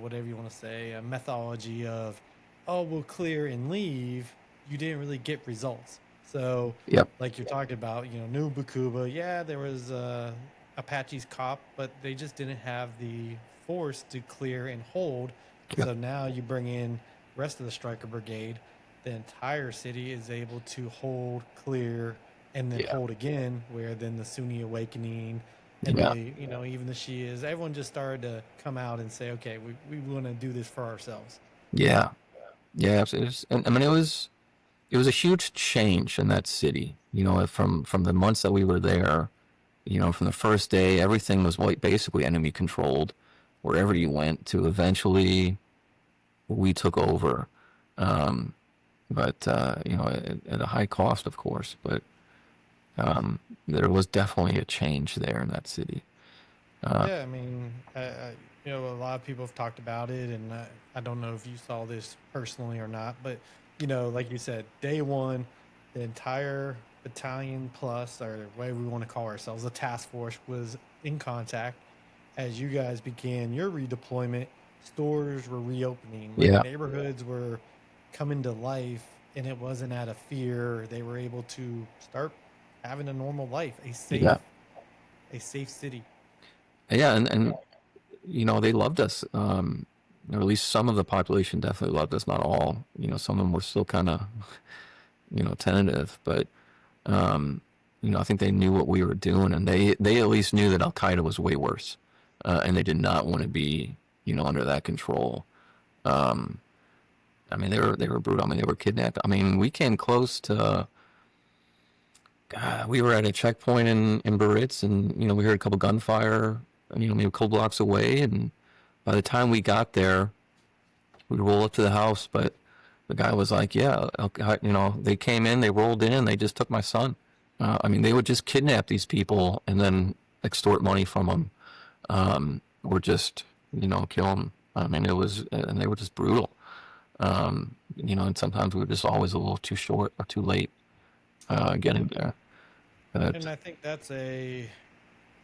whatever you want to say, methodology of, oh, we'll clear and leave, you didn't really get results. So, Yep. like you're talking about, New Bakuba, yeah, there was Apache's cop, but they just didn't have the force to clear and hold. Yep. So now you bring in rest of the Striker Brigade, the entire city is able to hold, clear, and then hold again, where then the Sunni awakening and even the Shias, everyone just started to come out and say, okay, we want to do this for ourselves. Yeah. Yeah, absolutely. And I mean, it was a huge change in that city. From the months that we were there, from the first day, everything was basically enemy controlled wherever you went, to eventually we took over. But at a high cost, of course. But there was definitely a change there in that city. Yeah, I mean, a lot of people have talked about it, and I don't know if you saw this personally or not, but like you said, day one, the entire battalion plus, or whatever we want to call ourselves, the task force, was in contact. As you guys began your redeployment, stores were reopening, neighborhoods were coming to life, and it wasn't out of fear. They were able to start having a normal life, a safe city. Yeah, and they loved us. Or at least some of the population definitely loved us. Not all. Some of them were still kind of tentative, but I think they knew what we were doing, and they at least knew that Al Qaeda was way worse, and they did not want to be under that control. Um, I mean, they were brutal. I mean, they were kidnapped. I mean, we came close to. We were at a checkpoint in Biarritz, and we heard a couple gunfire, maybe a couple blocks away, and by the time we got there, we rolled up to the house, but the guy was like, "Yeah, they came in, they rolled in, and they just took my son." I mean, they would just kidnap these people and then extort money from them, or just kill them. I mean, and they were just brutal. And sometimes we were just always a little too short or too late getting there. And I think that's a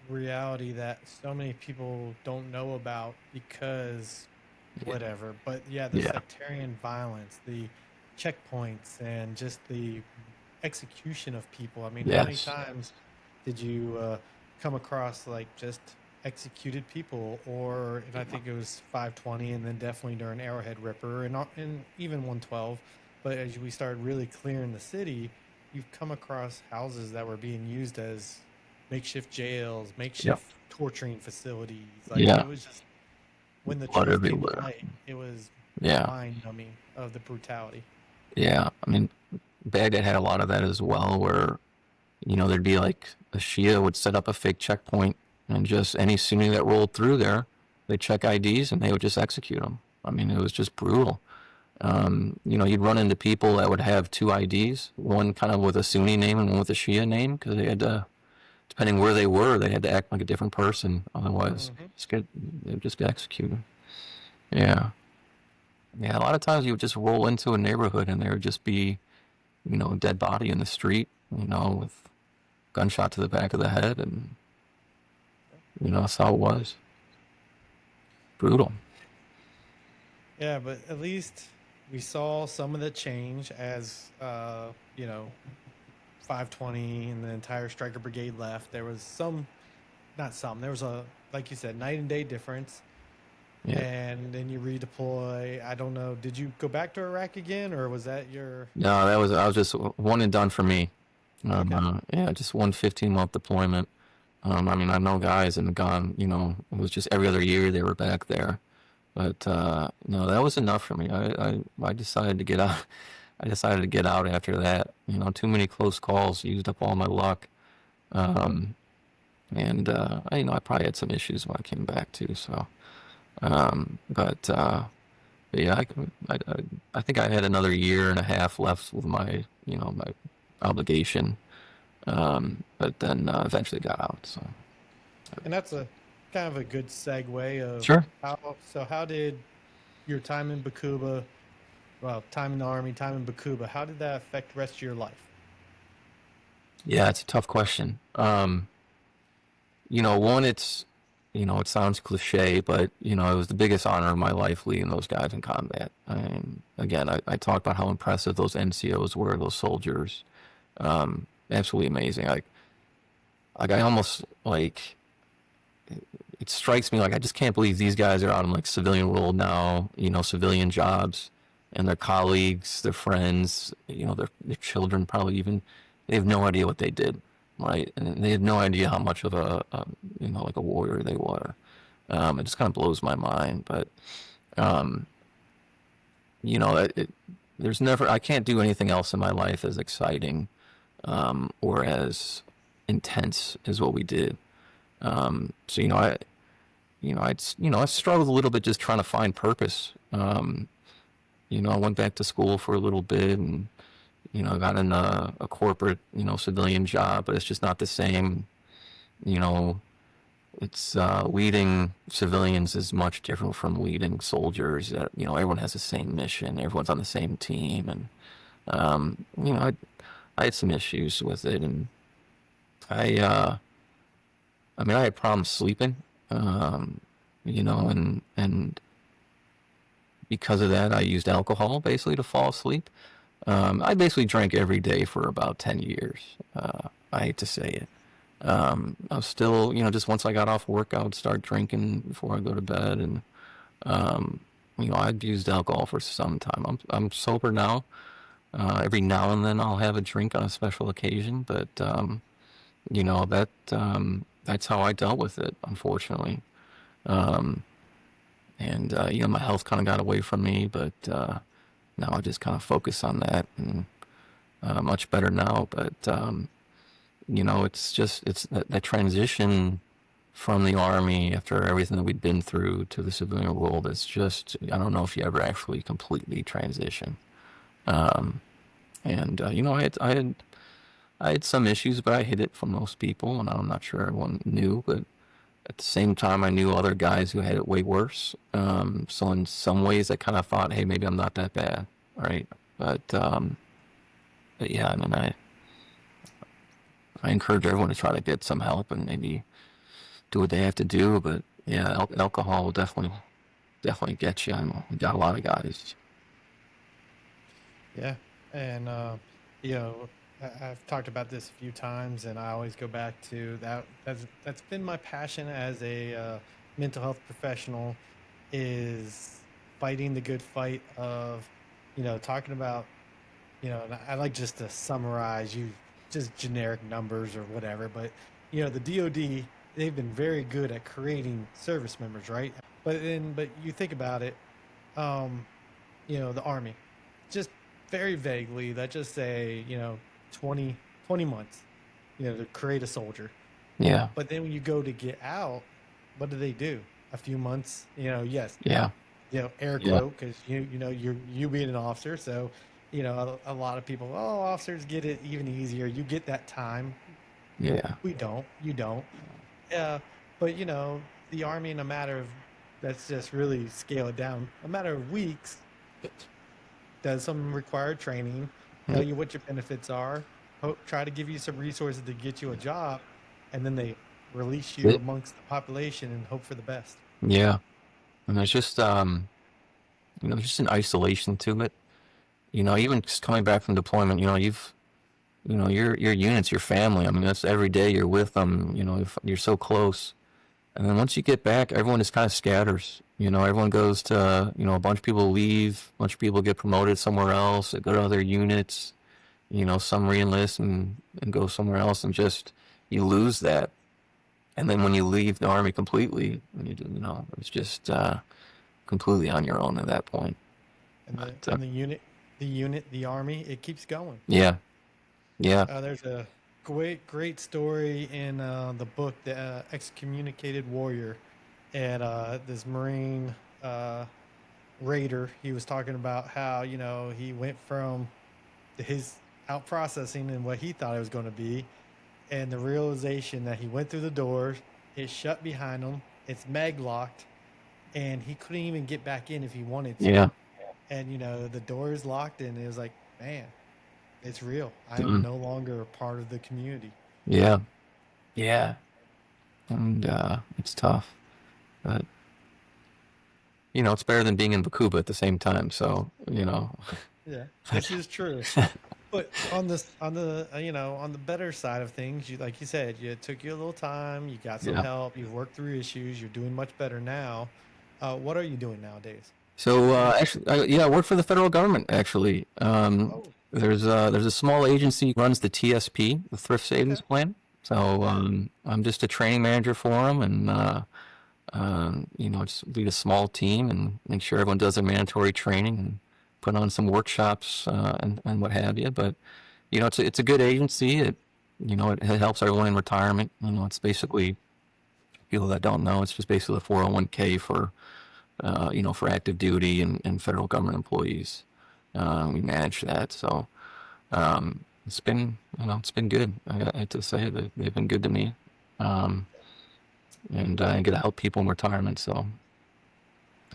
reality that so many people don't know about because whatever. But yeah, the sectarian violence, the checkpoints, and just the execution of people. I mean, how many times did you come across like just executed people? Or and I think it was 520, and then definitely during Arrowhead Ripper, and even 112. But as we started really clearing the city, you've come across houses that were being used as makeshift jails, makeshift torturing facilities. Like it was just when the truth came to light, it was mind-numbing of the brutality. Yeah, I mean, Baghdad had a lot of that as well, where there'd be like a Shia would set up a fake checkpoint, and just any Sunni that rolled through there, they'd check IDs and they would just execute them. I mean, it was just brutal. You'd run into people that would have two IDs, one kind of with a Sunni name and one with a Shia name, because they had to, depending where they were, they had to act like a different person. Otherwise, they'd just get executed. Yeah. Yeah, a lot of times you would just roll into a neighborhood and there would just be, a dead body in the street, with gunshot to the back of the head, and, that's how it was. Brutal. Yeah, but at least we saw some of the change as 520 and the entire Striker Brigade left. There was there was a, like you said, night and day difference. Yeah. And then you redeploy. I don't know. Did you go back to Iraq again, or was that your? No, I was just one and done for me. Okay. Just one 15-month deployment. I mean, I know guys and gone. It was just every other year they were back there. But no, that was enough for me. I decided to get out. I decided to get out after that. Too many close calls, used up all my luck, and I probably had some issues when I came back too. So, but yeah, I think I had another year and a half left with my my obligation, but then eventually got out. So, and that's a kind of a good segue of sure. How did your time in Bakuba, time in the Army, time in Bakuba, how did that affect the rest of your life? Yeah, it's a tough question. One, it's, it sounds cliche, but, it was the biggest honor of my life leading those guys in combat. Again, I talked about how impressive those NCOs were, those soldiers. Absolutely amazing. I almost, it strikes me like I just can't believe these guys are out in civilian world now, civilian jobs, and their colleagues, their friends, their children probably even, they have no idea what they did, right? And they have no idea how much of a warrior they were. It just kind of blows my mind, but there's never, I can't do anything else in my life as exciting or as intense as what we did. So I struggled a little bit just trying to find purpose. I went back to school for a little bit and got in a corporate civilian job, but it's just not the same. It's leading civilians is much different from leading soldiers. Everyone has the same mission, everyone's on the same team, and I had some issues with it, and I had problems sleeping, and because of that, I used alcohol basically to fall asleep. I basically drank every day for about 10 years. I hate to say it, I was still, just once I got off work, I would start drinking before I go to bed, and um, I'd used alcohol for some time. I'm sober now. Every now and then I'll have a drink on a special occasion, but that's how I dealt with it, unfortunately. Um, and my health kind of got away from me, but now I just kind of focus on that, and much better now. But it's that transition from the army after everything that we'd been through to the civilian world. It's just, I don't know if you ever actually completely transition. Um, and I had some issues, but I hid it from most people, and I'm not sure everyone knew. But at the same time, I knew other guys who had it way worse. So in some ways, I kind of thought, hey, maybe I'm not that bad, right? But yeah, I mean, I encourage everyone to try to get some help and maybe do what they have to do. But yeah, alcohol will definitely get you. I know we got a lot of guys. Yeah, and you know, I've talked about this a few times, and I always go back to that. That's been my passion as a mental health professional, is fighting the good fight of, talking about, and I like just to summarize you just generic numbers or whatever, but the DoD, they've been very good at creating service members, right? But you think about it, um, the Army, just very vaguely, let's just say, 20 20 months, to create a soldier. Yeah, But then when you go to get out, what do? A few months, yes, yeah, air yeah, quote, because you being an officer, so a lot of people, oh, officers get it even easier. You get that time. yeah, We don't. You don't. Yeah, but the Army, in a matter of, let's just really scale it down, a matter of weeks, does some required training, tell you what your benefits are, try to give you some resources to get you a job, and then they release you it, amongst the population and hope for the best. yeah. And there's just an isolation to it. Even just coming back from deployment, your units, your family. I mean, that's every day you're with them. If you're so close. And then once you get back, everyone just kind of scatters. Everyone goes to, a bunch of people leave, a bunch of people get promoted somewhere else, they go to other units, some reenlist and go somewhere else, and just, you lose that. And then when you leave the army completely, it's just completely on your own at that point. And the But, and the unit, the Army, it keeps going. yeah, yeah, There's a great story in the book, The Excommunicated Warrior, and this Marine uh, raider. He was talking about how he went from his out processing and what he thought it was going to be, and the realization that he went through the doors, it shut behind him, it's mag locked, and he couldn't even get back in if he wanted to. yeah, And the door is locked, and it was like, man, it's real. I am mm, no longer a part of the community. yeah, yeah. And it's tough. But, it's better than being in Bakuba at the same time. So, Yeah, this is true. But on the better side of things, like you said, it took you a little time. You got some yeah. help. You've worked through issues. You're doing much better now. What are you doing nowadays? So actually, yeah, I work for the federal government. Actually, Oh, there's a small agency runs the TSP, the Thrift Savings okay. Plan. So Yeah. I'm just a training manager for them, and just lead a small team and make sure everyone does their mandatory training and put on some workshops and what have you. But it's a good agency. It helps everyone in retirement. It's basically, people that don't know, it's just basically the 401k for active duty and federal government employees. We manage that, so it's been good. I have to say that they've been good to me, um, and I get to help people in retirement. So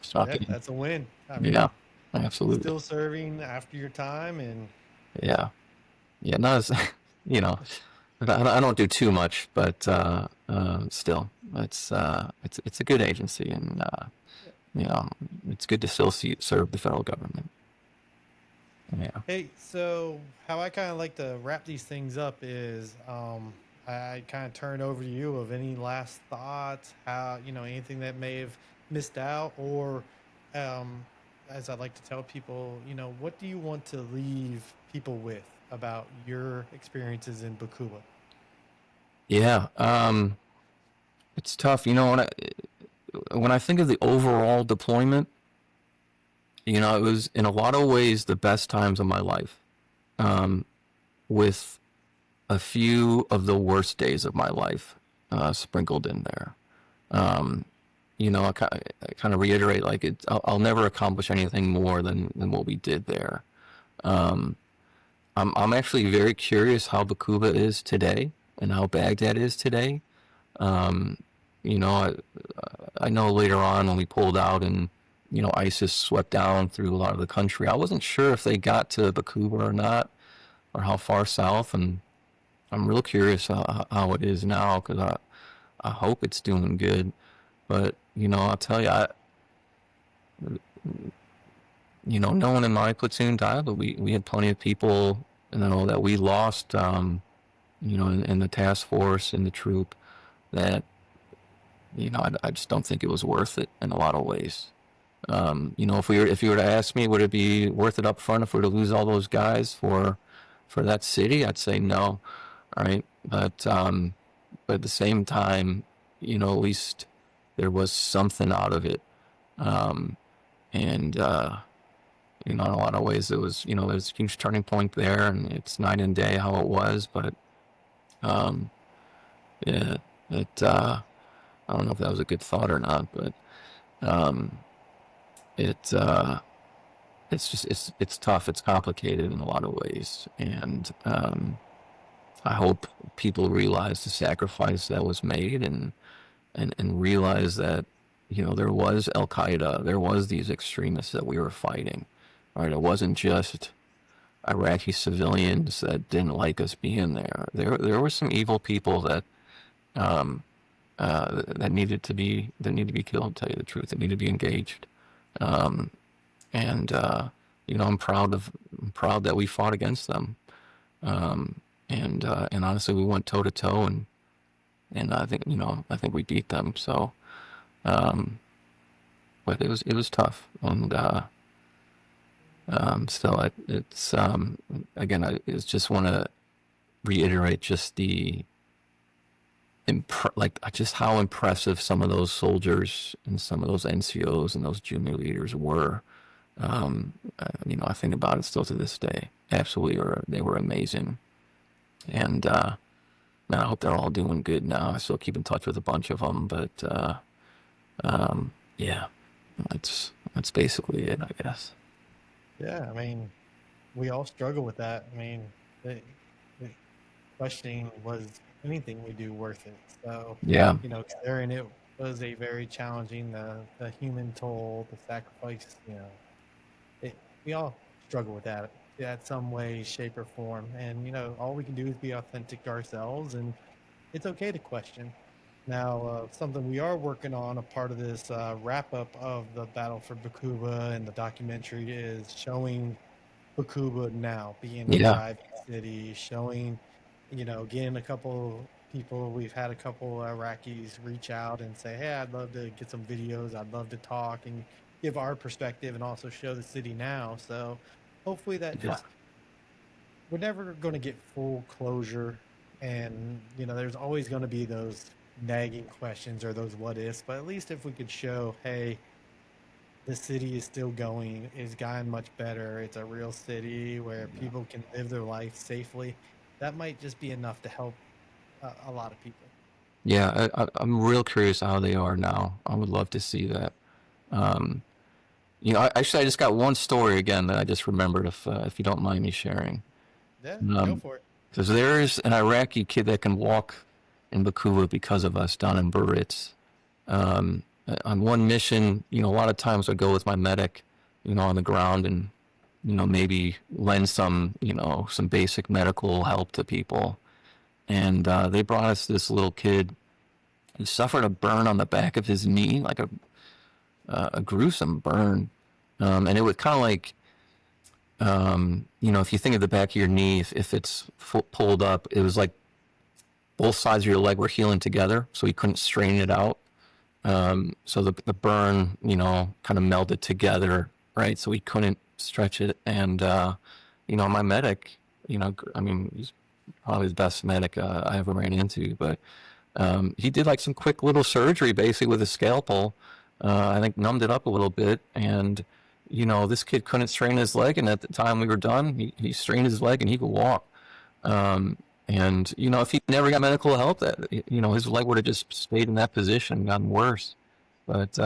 stop Yeah, getting, that's a win. I yeah, mean, absolutely, still serving after your time, and yeah, yeah. Not as you know, I don't do too much, but still, it's a good agency, and you know, it's good to still serve the federal government. Yeah. hey, so how I kind of like to wrap these things up is, I kind of turn over to you of any last thoughts, how, anything that may have missed out, or um, as I like to tell people, what do you want to leave people with about your experiences in Bakuba? Yeah, it's tough. When I think of the overall deployment, it was in a lot of ways the best times of my life, with a few of the worst days of my life sprinkled in there. Um, I kind of reiterate, like I'll never accomplish anything more than what we did there. Um, I'm actually very curious how Bakuba is today and how Baghdad is today. Um, you know, I know later on when we pulled out and ISIS swept down through a lot of the country, I wasn't sure if they got to Bakuba or not, or how far south, and I'm real curious how it is now because I hope it's doing good. But I'll tell you, no one in my platoon died, but we had plenty of people, that we lost, in the task force, in the troop, that I just don't think it was worth it in a lot of ways. If you were to ask me, would it be worth it up front if we were to lose all those guys for that city? I'd say no, right? But at the same time, at least there was something out of it. Um, and in a lot of ways, it was, there's a huge turning point there, and it's night and day how it was. But um, yeah, I don't know if that was a good thought or not, but um, it it's tough. It's complicated in a lot of ways, and I hope people realize the sacrifice that was made, and realize that there was Al Qaeda, there was these extremists that we were fighting. Right? It wasn't just Iraqi civilians that didn't like us being there. There were some evil people um, that needed to be killed. To tell you the truth, that needed to be engaged. Um, and I'm proud that we fought against them. And honestly, we went toe to toe, and I think we beat them. So, um, but it was tough, and still, it's again, I just want to reiterate just just how impressive some of those soldiers and some of those NCOs and those junior leaders were. I think about it still to this day. Absolutely, they were amazing, and man, I hope they're all doing good now. I still keep in touch with a bunch of them, but yeah, that's basically it, I guess. Yeah, I mean, we all struggle with that. I mean, the questioning, was anything we do worth it? So, Yeah, considering it was a very challenging, the human toll, the sacrifice, we all struggle with that some way, shape, or form. And all we can do is be authentic to ourselves, and it's okay to question. Now, something we are working on, a part of this wrap up of the Battle for Bakuba and the documentary, is showing Bakuba now being a yeah, thriving city, showing, getting a couple people. We've had a couple Iraqis reach out and say, "Hey, I'd love to get some videos. I'd love to talk and give our perspective and also show the city now." So hopefully that yeah, just, we're never going to get full closure. And, there's always going to be those nagging questions or those what ifs. But at least if we could show, hey, the city is still going, is gotten much better. It's a real city where people can live their life safely. That might just be enough to help a lot of people. yeah. I'm real curious how they are now. I would love to see that. Um, actually, I just got one story again that I just remembered. If you don't mind me sharing, Yeah, go um, for it. because there's an Iraqi kid that can walk in Bakuba because of us down in Baritz. On one mission, a lot of times I go with my medic, on the ground, and maybe lend some basic medical help to people. And they brought us this little kid who suffered a burn on the back of his knee, like a gruesome burn. And it was kind of like, if you think of the back of your knee, if it's pulled up, it was like both sides of your leg were healing together, so he couldn't strain it out. So the burn, kind of melded together, right? So he couldn't stretch it. And, my medic, I mean, he's probably the best medic I ever ran into, but he did like some quick little surgery basically with a scalpel. I think numbed it up a little bit. And, this kid couldn't strain his leg. And at the time we were done, he strained his leg and he could walk. And, if he never got medical help, that, his leg would have just stayed in that position and gotten worse. But,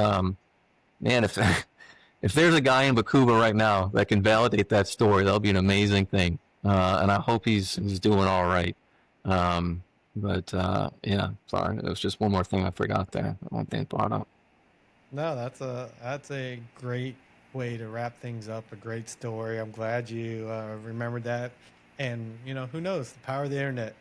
man, if there's a guy in Bakuba right now that can validate that story, that'll be an amazing thing. And I hope he's doing all right. Yeah, sorry, it was just one more thing I forgot there. One thing brought up. No, that's a great way to wrap things up. A great story. I'm glad you remembered that. And who knows? The power of the internet.